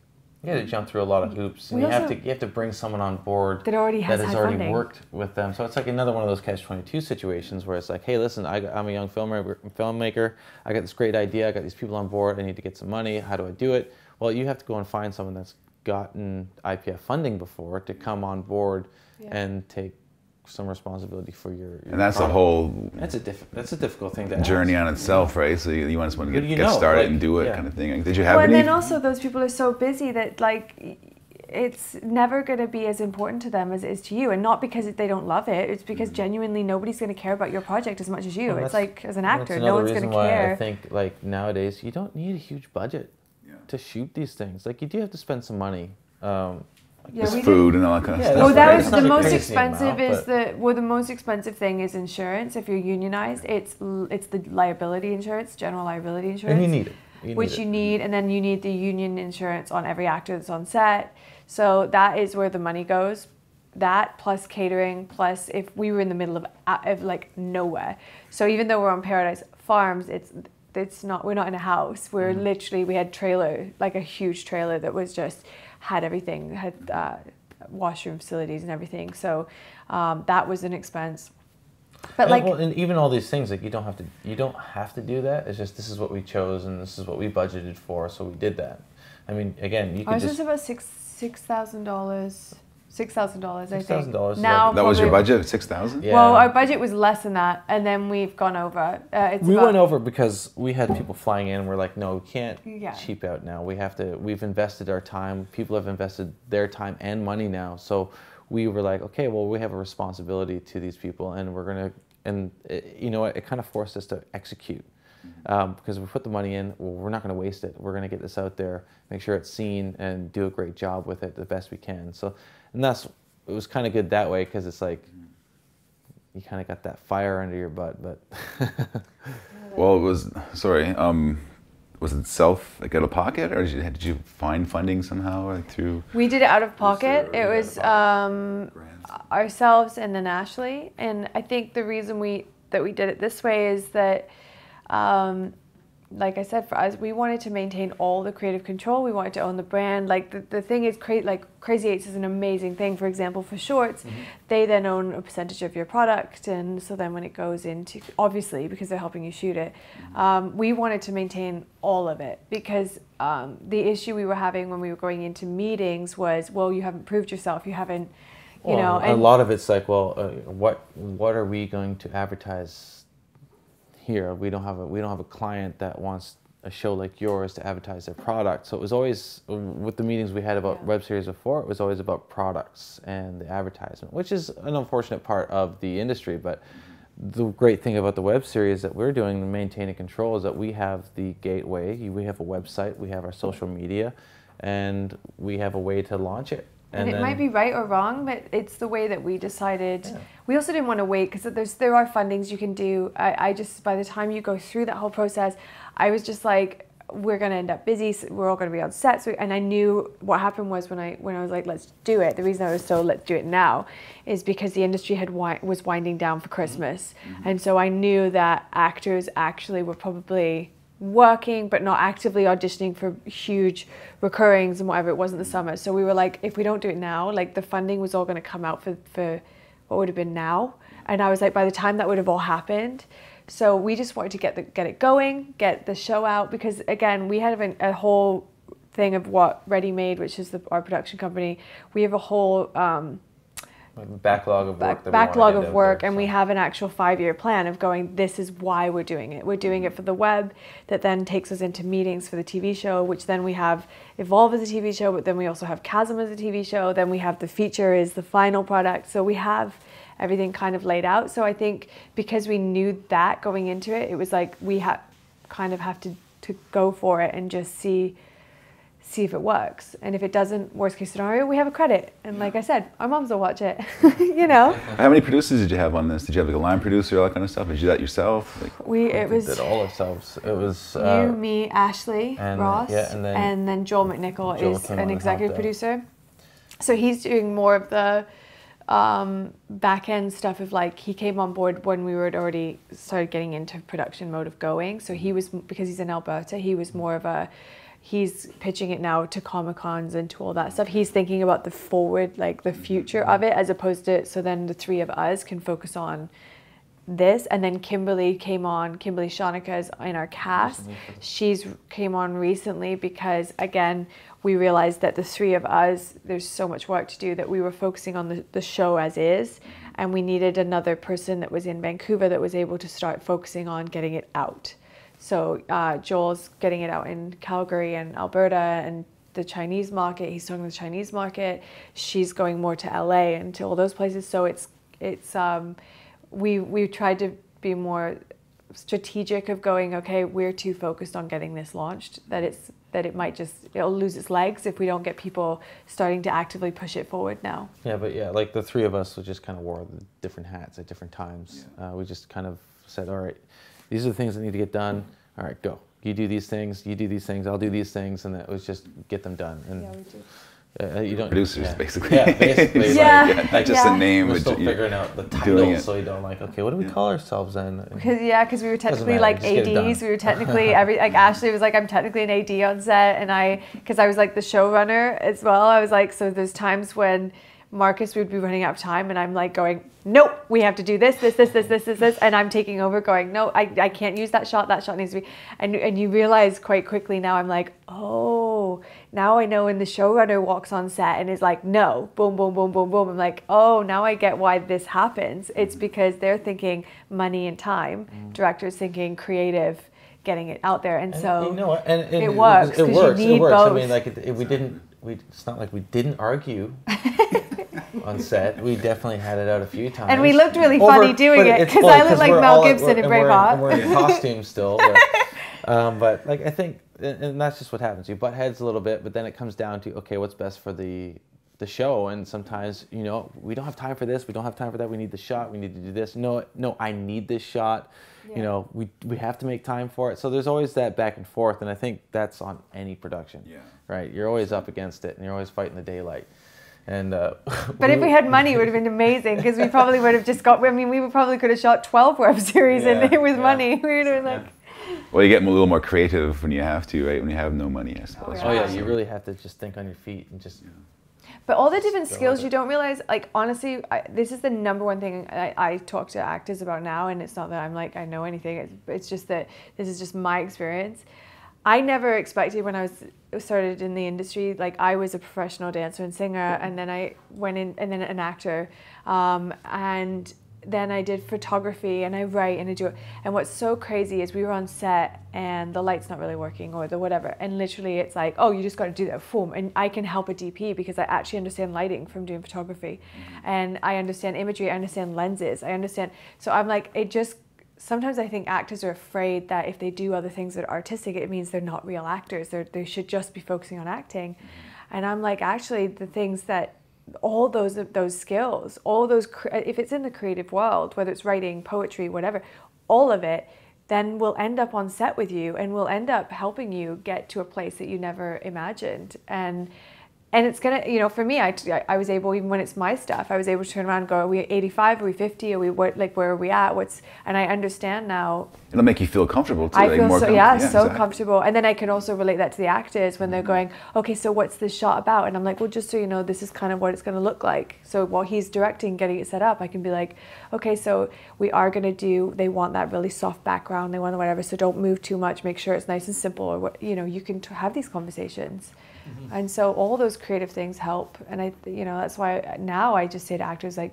You got to jump through a lot of hoops, and you have to bring someone on board that has already worked with them. So it's like another one of those catch-22 situations where it's like, hey, listen, I'm a young filmmaker. I got this great idea. I got these people on board. I need to get some money. How do I do it? Well, you have to go and find someone that's gotten IPF funding before to come on board and take some responsibility for your and that's product. A whole that's a difficult thing to journey on itself, right? So you want someone to get started and do it kind of thing. Did you have any? And then also those people are so busy that it's never going to be as important to them as it is to you, and not because they don't love it. It's because genuinely nobody's going to care about your project as much as you. It's like as an actor, no one's going to care. I think nowadays you don't need a huge budget to shoot these things. You do have to spend some money. Food and all that kind of stuff. Well, that was the most expensive. The most expensive thing is insurance. If you're unionized, it's the liability insurance, general liability insurance, and you need it. And then you need the union insurance on every actor that's on set. So that is where the money goes. That plus catering, plus if we were in the middle of nowhere. So even though we're on Paradise farms, it's not, we're not in a house. We're literally, we had trailer, like a huge trailer that was just, had everything, had washroom facilities and everything. So that was an expense. But and even all these things, like you don't have to do that. It's just, this is what we chose and this is what we budgeted for, so we did that. I mean, again, you could just... Ours was about $6,000. $6,000, I think. $6,000. Now that was your budget, $6,000? Yeah. Well, our budget was less than that, and then we've gone over. We went over because we had people flying in. We're like, no, we can't cheap out now. We've invested our time. People have invested their time and money now. So we were like, okay, well, we have a responsibility to these people, and we're gonna, and you know what? It kind of forced us to execute. Because we put the money in, well, we're not going to waste it. We're going to get this out there, make sure it's seen, and do a great job with it the best we can. So, and it was kind of good that way, because it's like you kind of got that fire under your butt. But well, it was was it out of pocket, or did you find funding somehow, like through? We did it out of pocket. It was ourselves and then Ashley, and I think the reason that we did it this way is that. Like I said, for us, we wanted to maintain all the creative control. We wanted to own the brand. Like the thing is, Crazy Eights is an amazing thing. For example, for shorts, they then own a percentage of your product, and so then when it goes into, obviously because they're helping you shoot it, we wanted to maintain all of it, because the issue we were having when we were going into meetings was, well, you haven't proved yourself. You haven't, you know. And a lot of it's like, well, what are we going to advertise? Here we don't have a client that wants a show like yours to advertise their product. So it was always, with the meetings we had about web series before, it was always about products and the advertisement, which is an unfortunate part of the industry. But the great thing about the web series that we're doing to maintain and control is that we have the gateway, we have a website, we have our social media, and we have a way to launch it. And it might be right or wrong, but it's the way that we decided. Yeah. We also didn't want to wait, because there are fundings you can do. I just, by the time you go through that whole process, I was just like, we're going to end up busy. So we're all going to be on set. So, and I knew what happened was when I was like, let's do it. The reason I was so let's do it now is because the industry was winding down for Christmas. And so I knew that actors actually were probably working but not actively auditioning for huge recurrings and whatever. It wasn't the summer, so we were like, if we don't do it now, like the funding was all going to come out for what would have been now, and I was like, by the time that would have all happened, so we just wanted to get it going, get the show out, because again, we had a whole thing of what Ready Made, which is our production company, we have a whole backlog of work, and we have an actual 5-year plan of going, this is why we're doing it. We're doing it for the web, that then takes us into meetings for the TV show, which then we have Evolve as a TV show, but then we also have Chasm as a TV show, then we have the feature is the final product. So we have everything kind of laid out. So I think because we knew that going into it, it was like we have to go for it and just see if it works, and if it doesn't, worst case scenario, we have a credit, and like I said, our moms will watch it. You know. How many producers did you have on this? Did you have like a line producer, all that kind of stuff? Did you do that yourself? We did all ourselves. It was you, me, Ashley, and Ross, and then Joel Mckinley is an executive producer. So he's doing more of the back end stuff of, like, he came on board when we were already started getting into production mode of going. So he was, because he's in Alberta, he was more of a, he's pitching it now to Comic-Cons and to all that stuff. He's thinking about the forward, like the future of it, as opposed to, so then the three of us can focus on this. And then Kimberly came on, Kimberly Shonica is in our cast. She's came on recently because, again, we realized that the three of us, there's so much work to do that we were focusing on the show as is. And we needed another person that was in Vancouver that was able to start focusing on getting it out. So Joel's getting it out in Calgary and Alberta and the Chinese market. He's talking to the Chinese market. She's going more to LA and to all those places. So we tried to be more strategic of going, okay, we're too focused on getting this launched that it'll lose its legs if we don't get people starting to actively push it forward now. Yeah, but yeah, like the three of us just kind of wore the different hats at different times. Yeah. We just kind of said, all right, these are the things that need to get done. All right, go. You do these things, I'll do these things, and that was just get them done. And yeah, we did. You don't producers, yeah. basically. Yeah, basically. Yeah. Not just a name. We're but still figuring out the title, so you don't like, okay, what do we call ourselves then? Because we were technically like ADs. We were technically like Ashley was like, I'm technically an AD on set, and because I was like the showrunner as well. I was like, so there's times when Marcus would be running out of time, and I'm like going, nope, we have to do this, and I'm taking over going, no, I can't use that shot needs to be, and you realize quite quickly now, I'm like, oh, now I know when the showrunner walks on set and is like, no, boom, boom, boom, boom, boom, I'm like, oh, now I get why this happens. It's because they're thinking money and time, directors thinking creative, getting it out there, and so you know what? And it works. It works. You need both. both. I mean, like it's not like we didn't argue on set. We definitely had it out a few times. And we looked really funny doing it, because I look like Mel Gibson in Braveheart. We're in costume still. But like, I think, and that's just what happens. You butt heads a little bit, but then it comes down to, okay, what's best for the show? And sometimes, we don't have time for this, we don't have time for that, we need the shot, we need to do this. No, I need this shot. Yeah. We have to make time for it. So there's always that back and forth, and I think that's on any production. Yeah. Right? You're always up against it, and you're always fighting the daylight. And but if we had money, it would have been amazing, because we probably would have just got. I mean, we probably could have shot 12 web series in there with money. We would have like. Well, you get a little more creative when you have to, right? When you have no money, I suppose. Oh yeah, you really have to just think on your feet and just. But all the different skills you don't realize, like, honestly, this is the number one thing I talk to actors about now, and it's not that I'm like, I know anything, it's just that this is just my experience. I never expected when I started in the industry, like, I was a professional dancer and singer, and then I went in, and then an actor, and then I did photography, and I write, and I do it. And what's so crazy is we were on set and the light's not really working, or the whatever, and literally it's like, oh, you just got to do that, boom. And I can help a DP because I actually understand lighting from doing photography, and I understand imagery, I understand lenses, I understand. So I'm like, it just, sometimes I think actors are afraid that if they do other things that are artistic, it means they're not real actors. They should just be focusing on acting. And I'm like, actually, the things that all those skills, all those, if it's in the creative world, whether it's writing, poetry, whatever, all of it, then will end up on set with you and will end up helping you get to a place that you never imagined. And it's gonna, for me, I was able, even when it's my stuff, I was able to turn around and go, are we 85, are we 50, are we, where are we at, and I understand now. It'll make you feel comfortable too. I feel more so, exactly. comfortable. And then I can also relate that to the actors when they're going, okay, so what's this shot about? And I'm like, well, just so you know, this is kind of what it's gonna look like. So while he's directing, getting it set up, I can be like, okay, so we are gonna do, they want that really soft background, they want whatever, so don't move too much, make sure it's nice and simple, or what, you can have these conversations. And so all those creative things help, and that's why now I just say to actors, like,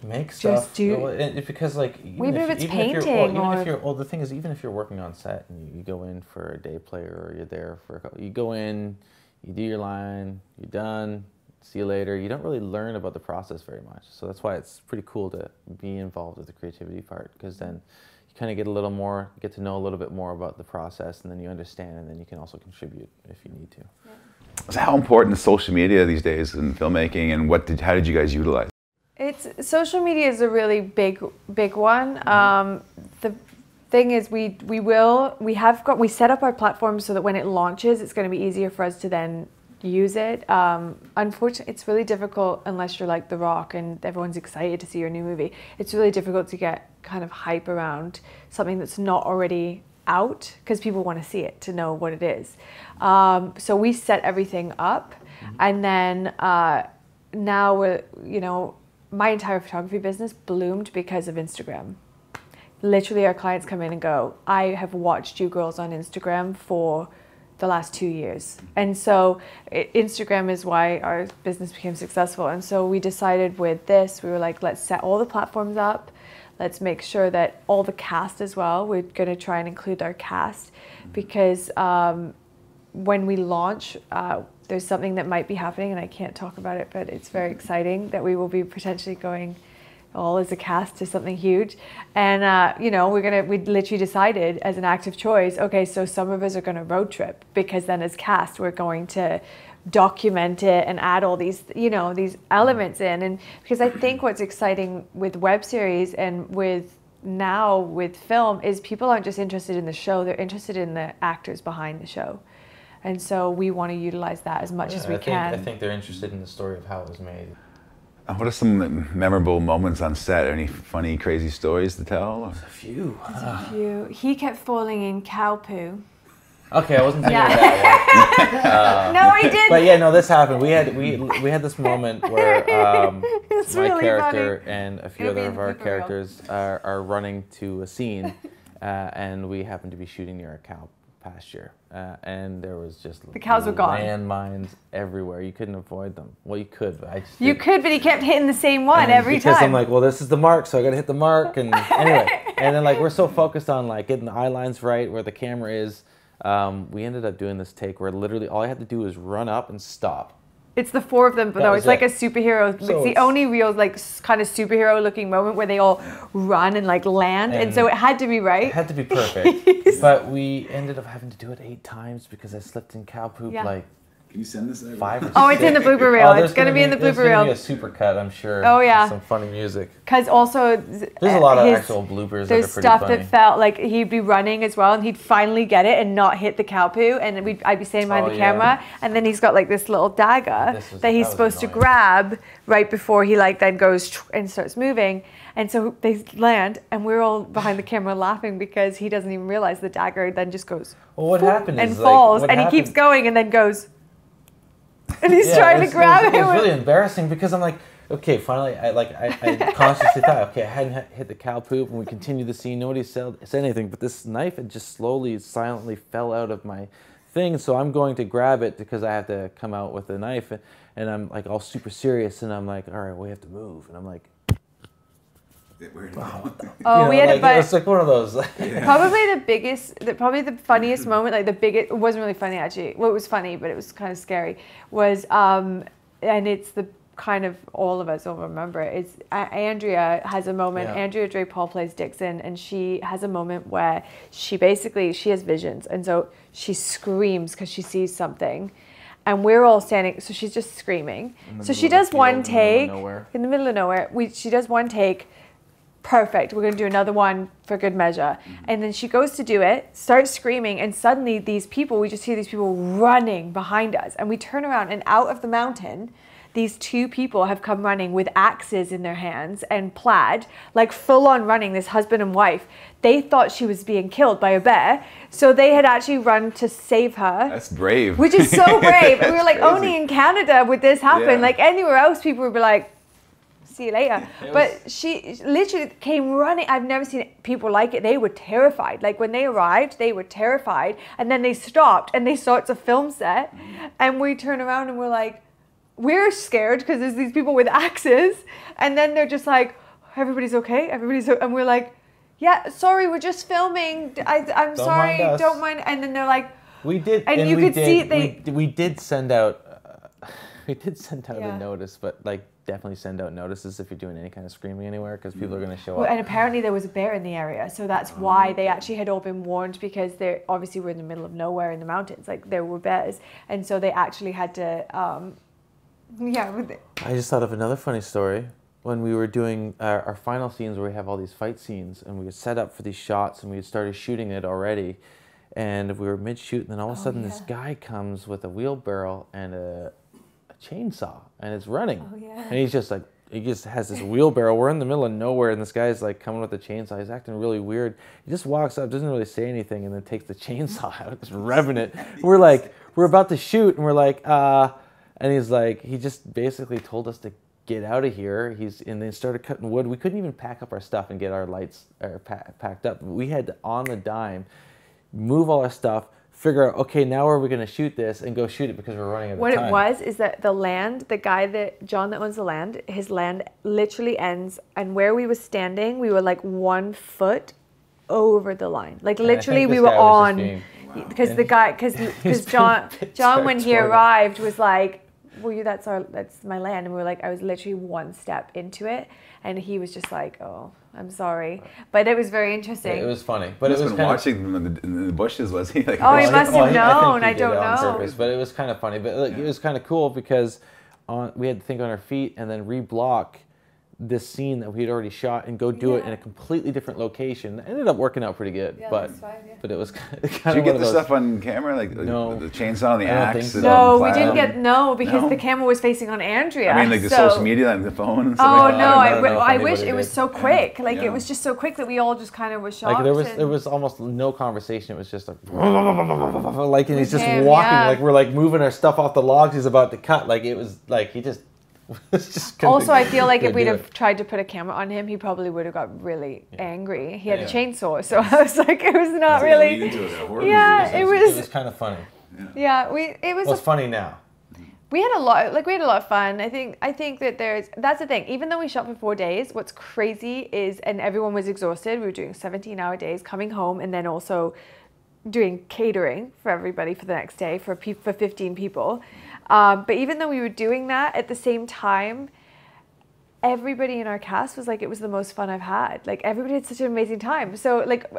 make stuff. Just do. Because like, even if it's painting, the thing is, even if you're working on set and you go in for a day player, or you're there for a couple, you go in, you do your line, you're done, see you later. You don't really learn about the process very much. So that's why it's pretty cool to be involved with the creativity part, because then you kind of get a little more, get to know a little bit more about the process, and then you understand, and then you can also contribute if you need to. Yeah. So how important is social media these days in filmmaking, and how did you guys utilize it? Social media is a really big one. The thing is, we set up our platform so that when it launches, it's going to be easier for us to then use it. Unfortunately, it's really difficult unless you're like The Rock and everyone's excited to see your new movie. It's really difficult to get kind of hype around something that's not already out, because people want to see it to know what it is. So we set everything up, and then now we're, my entire photography business bloomed because of Instagram. Literally, our clients come in and go, I have watched you girls on Instagram for the last 2 years. And so Instagram is why our business became successful. And so we decided with this, we were like, let's set all the platforms up. Let's make sure that all the cast as well, we're going to try and include our cast, because when we launch, there's something that might be happening, and I can't talk about it, but it's very exciting that we will be potentially going all as a cast to something huge. And we literally decided as an active choice, okay, so some of us are going to road trip, because then as cast we're going to document it and add all these these elements in. And because I think what's exciting with web series and with film is people aren't just interested in the show, they're interested in the actors behind the show. And so we want to utilize that as much as we can. I think they're interested in the story of how it was made. What are some memorable moments on set? Any funny, crazy stories to tell? There's a few. He kept falling in cow poo. Okay, I wasn't thinking of that one. No, I didn't. But yeah, no, this happened. We had this moment where my really character funny. and a few It'll be other in of the our blooper reel. characters are running to a scene, and we happened to be shooting near a cow pasture, and there was just The cows were gone. landmines everywhere. You couldn't avoid them. Well, you could, but I just You didn't. could, but he kept hitting the same one every because time. I'm like, well, this is the mark, so I got to hit the mark, and anyway, and then like we're so focused on like getting the eye lines right where the camera is. We ended up doing this take where literally all I had to do was run up and stop. It's the four of them, but That no, was it's like it. a superhero. So it's the it's- only real, like, kind of superhero-looking moment where they all run and like land, and so it had to be right. It had to be perfect, but we ended up having to do it 8 times because I slipped in cow poop Yeah. like Can you send this? 5 or 6. Oh, it's in the blooper reel. there's It's gonna be in the there's blooper gonna reel. be a super cut, I'm sure. Oh, yeah. Some funny music. Because also, There's a lot of his- actual bloopers that are There's pretty stuff funny. that felt like he'd be running as well, and he'd finally get it and not hit the cow poo, and I'd be standing behind Oh, the yeah. camera, and then he's got like this little dagger that he's was supposed to annoying. grab right before he like then goes and starts moving, and so they land, and we're all behind the camera laughing because he doesn't even realize the dagger then just goes Well, what happened and is falls, like, and he keeps going and then goes, and he's Yeah, trying to grab it. it. It was with- really embarrassing because I'm like, okay, finally, I consciously thought, okay, I hadn't hit the cow poop, and we continued the scene. Nobody said anything, but this knife had just slowly, silently fell out of my thing. So I'm going to grab it because I have to come out with the knife, and I'm like all super serious, and I'm like, all right, we have to move, and I'm like, Oh, we had like, a but it's like one of those. probably the funniest moment, like the biggest, it wasn't really funny actually. Well, it was funny, but it was kind of scary. Was and it's the kind of all of us will remember it. It's Andrea has a moment. Yeah. Andrea Dre Paul plays Dixon, and she has a moment where she has visions, and so she screams because she sees something. And we're all standing, so she's just screaming. So she does one take in the middle of nowhere. She does one take. Perfect. We're going to do another one for good measure. And then she goes to do it, starts screaming, and suddenly we just hear these people running behind us. And we turn around, and out of the mountain, these 2 people have come running with axes in their hands and plaid, like full on running, this husband and wife. They thought she was being killed by a bear, so they had actually run to save her. That's brave. Which is so brave. And we were like, crazy. only in Canada would this happen. Yeah. Like anywhere else, people would be like, see you later. But she literally came running. I've never seen people like it. They were terrified. Like when they arrived, they were terrified. And then they stopped and they saw it's a film set. And we turn around and we're like, we're scared because there's these people with axes. And then they're just like, everybody's okay? And we're like, yeah, sorry, we're just filming. I'm sorry, mind us. don't mind. And then they're like, We did, and you we could did, see we did send out, Yeah. a notice, but like definitely send out notices if you're doing any kind of screaming anywhere because people are going to show well, up. and apparently there was a bear in the area, so that's why they actually had all been warned, because they're obviously we're in the middle of nowhere in the mountains, like there were bears, and so they actually had to, I just thought of another funny story. When we were doing our final scenes where we have all these fight scenes and we had set up for these shots and we had started shooting it already, and we were mid-shoot, and then all of a sudden this guy comes with a wheelbarrow and a chainsaw and it's running. Oh, yeah. And he's just like, he just has this wheelbarrow. We're in the middle of nowhere and this guy's like coming with a chainsaw. He's acting really weird. He just walks up, doesn't really say anything, and then takes the chainsaw out, just revving it. We're like, we're about to shoot, and we're like, and he's like, he just basically told us to get out of here. And they started cutting wood. We couldn't even pack up our stuff and get our lights packed up. We had to, on the dime, move all our stuff, figure out, okay, now where are we going to shoot this, and go shoot it because we're running out of time. What it was is that the guy John that owns the land, his land literally ends, and where we were standing, we were like 1 foot over the line. Like literally we were on, because the guy, because John when he arrived was like, well, that's my land, and we were like, I was literally 1 step into it, and he was just like, oh, I'm sorry, but it was very interesting. Yeah, it was funny, but He it was been watching them in the bushes, was he? Like, Oh, he must have I known. think he I did don't it on know. purpose, but it was kind of funny. But like, it was kind of cool because we had to think on our feet and then reblock this scene that we had already shot and go do it in a completely different location. It ended up working out pretty good, but it was kind of Did you get the stuff on camera, like no, the chainsaw and the axe? No, we didn't get because the camera was facing on Andrea. I mean, like the social media and the phone. And stuff I wish it was so quick. Like it was just so quick that we all just kind of was shocked. Like there was almost no conversation. It was just like and he's just walking, like we're like moving our stuff off the logs he's about to cut. Like it was like he just. Also, I feel like if we'd have tried to put a camera on him, he probably would have got really angry. He had a chainsaw, so I was like, it was not really. It was kind of funny. It was. Well, it's funny now. We had a lot of fun. I think that that's the thing. Even though we shot for 4 days, what's crazy is, and everyone was exhausted. We were doing 17-hour days, coming home, and then also doing catering for everybody for the next day for 15 people. But even though we were doing that, at the same time, everybody in our cast was like, it was the most fun I've had. Like everybody had such an amazing time. So like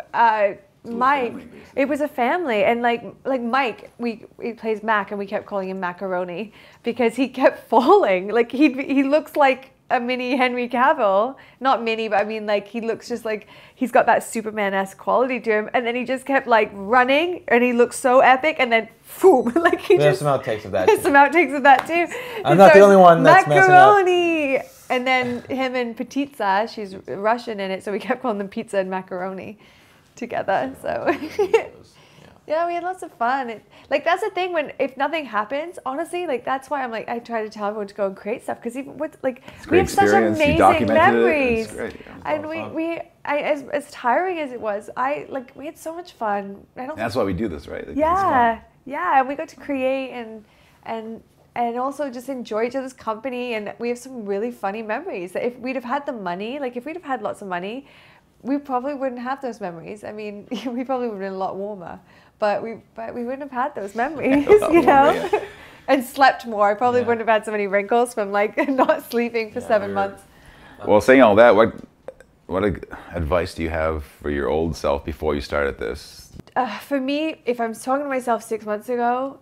Mike, it was a family, and like Mike, he plays Mac, and we kept calling him Macaroni because he kept falling. Like he looks like a mini Henry Cavill, not mini, but I mean like he looks just like he's got that Superman-esque quality to him, and then he just kept like running, and he looks so epic, and then boom, like he There's some outtakes of that. There's some outtakes of that too. I'm not the only one that's macaroni. Messing up. And then him and Petitza, she's Russian in it, so we kept calling them pizza and macaroni together. So yeah, we had lots of fun. Like that's the thing, if nothing happens, honestly, like that's why I'm like I try to tell everyone to go and create stuff, because even with like we have such amazing memories. And as tiring as it was, we had so much fun. That's why we do this, right? Like, and we got to create and also just enjoy each other's company, and we have some really funny memories. That if we'd have had the money, like if we'd have had lots of money, we probably wouldn't have those memories. I mean, we probably would have been a lot warmer, but we wouldn't have had those memories, you know, and slept more. I probably wouldn't have had so many wrinkles from like not sleeping for 7 months. Well, saying all that, what advice do you have for your old self before you started this? For me, if I'm talking to myself 6 months ago,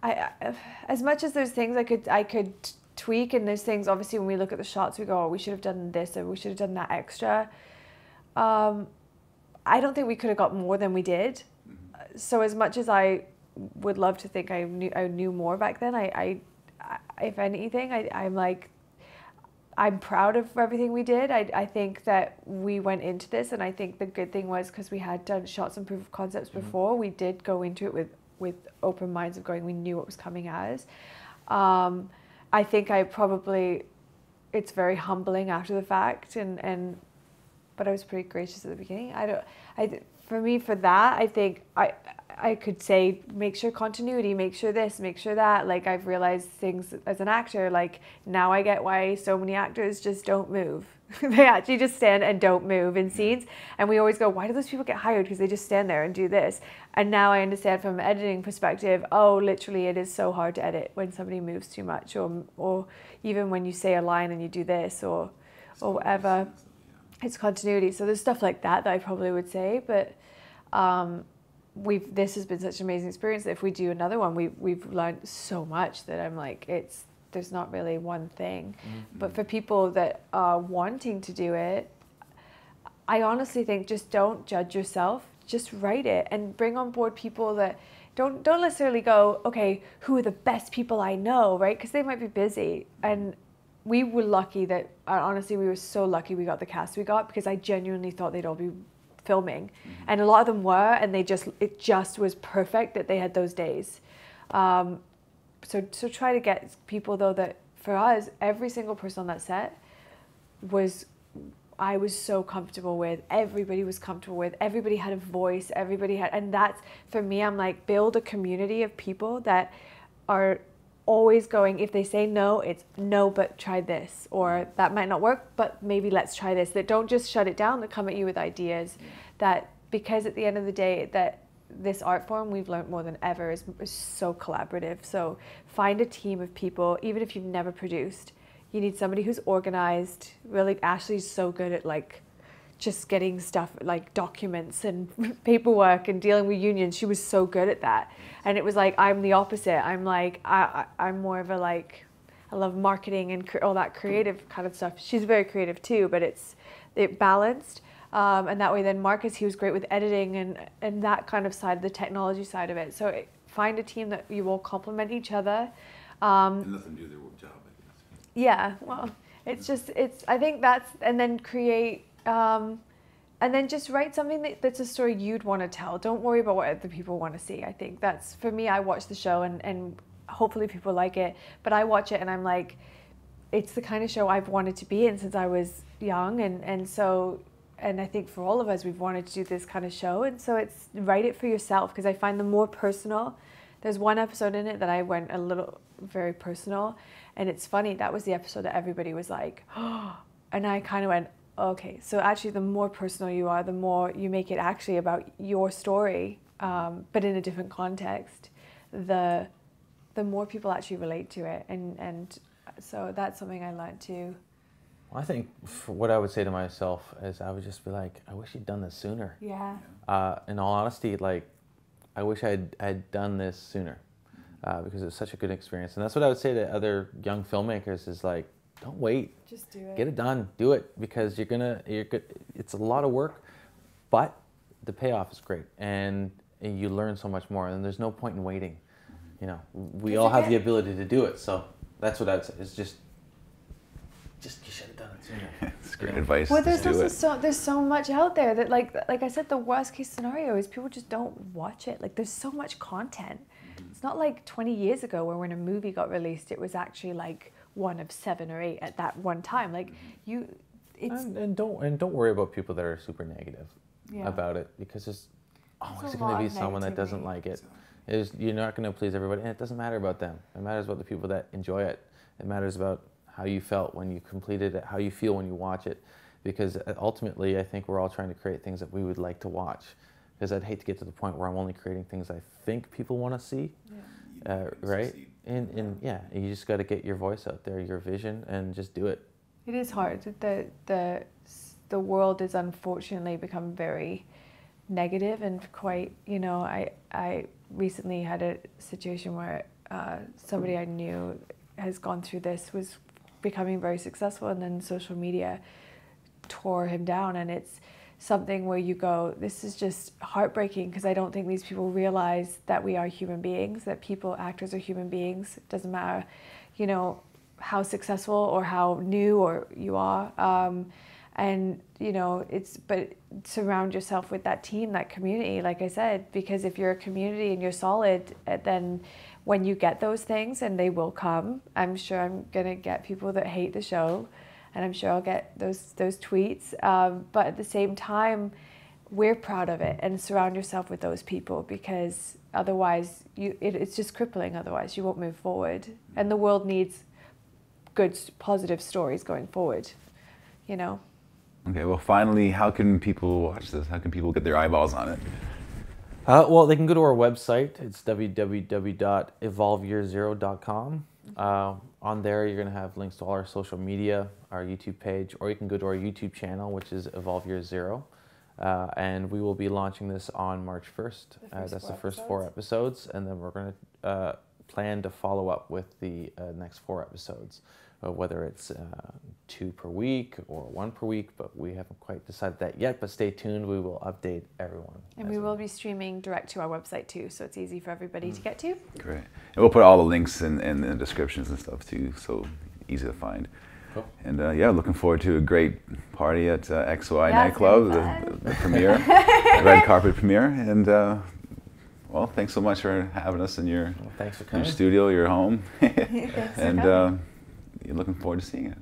as much as there's things I could tweak, and there's things obviously when we look at the shots we go, oh, we should have done this or we should have done that extra. I don't think we could have got more than we did. So as much as I would love to think I knew more back then, I if anything, I'm proud of everything we did. I think that we went into this, and I think the good thing was because we had done shots and proof of concepts before, we did go into it with open minds of going, we knew what was coming at us. I think it's very humbling after the fact, but I was pretty gracious at the beginning. For that, I think I could say, make sure continuity, make sure this, make sure that. Like I've realized things as an actor, like now I get why so many actors just don't move. They actually just stand and don't move in scenes. And we always go, why do those people get hired? Because they just stand there and do this. And now I understand from an editing perspective, oh, literally it is so hard to edit when somebody moves too much, or even when you say a line and you do this or whatever. It's continuity. So there's stuff like that I probably would say, but this has been such an amazing experience that if we do another one, we've learned so much that I'm like, there's not really one thing. But for people that are wanting to do it, I honestly think just don't judge yourself, just write it and bring on board people that don't necessarily go, okay, who are the best people I know, right? Because they might be busy. And we were lucky that, honestly, we were so lucky we got the cast we got, because I genuinely thought they'd all be filming. And a lot of them were, and it just was perfect that they had those days. So try to get people, though, that for us, every single person on that set I was so comfortable with, everybody was comfortable with, everybody had a voice, and that's, for me, I'm like, build a community of people that are always going, if they say no, it's no, but try this, or that might not work, but maybe let's try this, that don't just shut it down, that come at you with ideas, that, because at the end of the day, that this art form we've learned more than ever is so collaborative. So find a team of people, even if you've never produced. You need somebody who's organized. Really, Ashley's so good at like just getting stuff like documents and paperwork and dealing with unions. She was so good at that. And it was like, I'm the opposite. I'm like, I'm more of a like, I love marketing and all that creative kind of stuff. She's very creative too, but it balanced. And that way then Marcus, he was great with editing and that kind of side, the technology side of it. So find a team that you will complement each other. And nothing to do with their job, I guess. Yeah, well, I think that's, and then create, and then just write something that's a story you'd want to tell. Don't worry about what other people want to see. I think that's, for me, I watch the show and hopefully people like it, but I watch it and I'm like, it's the kind of show I've wanted to be in since I was young. And I think for all of us, we've wanted to do this kind of show. And so it's write it for yourself, because I find the more personal. There's one episode in it that I went very personal. And it's funny, that was the episode that everybody was like, oh, and I kind of went, okay. So actually the more personal you are, the more you make it actually about your story, but in a different context, the more people actually relate to it. And so that's something I learned too. Well, I think what I would say to myself is I would just be like, I wish you'd done this sooner. Yeah. In all honesty, like, I wish I'd done this sooner because it was such a good experience. And that's what I would say to other young filmmakers is like, don't wait. Just do it. Get it done. Do it, because it's a lot of work, but the payoff is great. And you learn so much more, and there's no point in waiting. You know, we all have the ability to do it. So that's what I'd say, is just you should have done it sooner. It's great advice. Well, there's so much out there that like I said, the worst case scenario is people just don't watch it. Like, there's so much content. It's not like 20 years ago where when a movie got released, it was actually like one of 7 or 8 at that one time. Like and don't worry about people that are super negative about it, because there's always going to be someone that doesn't like it. You're not going to please everybody, and it doesn't matter about them. It matters about the people that enjoy it. It matters about how you felt when you completed it, how you feel when you watch it. Because ultimately, I think we're all trying to create things that we would like to watch. Because I'd hate to get to the point where I'm only creating things I think people want to see, right? And yeah, you just got to get your voice out there, your vision, and just do it. It is hard. The world has unfortunately become very negative and quite, you know, I recently had a situation where somebody I knew has gone through this, was becoming very successful, and then social media tore him down. And it's something where you go, this is just heartbreaking, because I don't think these people realize that we are human beings, that actors are human beings. It doesn't matter, you know, how successful or how new or you are. And, you know, but surround yourself with that team, that community, like I said, because if you're a community and you're solid, then when you get those things, and they will come, I'm sure I'm going to get people that hate the show, and I'm sure I'll get those tweets. But at the same time, we're proud of it, and surround yourself with those people, because otherwise it's just crippling. Otherwise you won't move forward, and the world needs good, positive stories going forward, you know. Okay, well, finally, how can people watch this? How can people get their eyeballs on it? Well, they can go to our website. It's www.evolveyear0.com. On there, you're going to have links to all our social media, our YouTube page, or you can go to our YouTube channel, which is Evolve Year 0. And we will be launching this on March 1st. That's the first 4 episodes. And then we're going to plan to follow up with the next 4 episodes. Whether it's 2 per week or 1 per week, but we haven't quite decided that yet, but stay tuned, we will update everyone. And we will be streaming direct to our website too, so it's easy for everybody to get to. Great. And we'll put all the links in the descriptions and stuff too, so easy to find. Cool. And yeah, looking forward to a great party at XY Nightclub, the premiere, the red carpet premiere. And well, thanks so much for having us in your, thanks for coming. Your studio, your home. Thanks and for coming. You're looking forward to seeing it.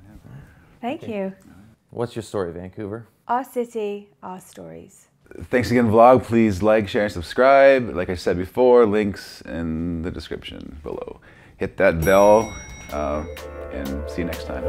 Thank you. What's your story, Vancouver? Our city, our stories. Thanks again, vlog. Please like, share, and subscribe. Like I said before, links in the description below. Hit that bell, and see you next time.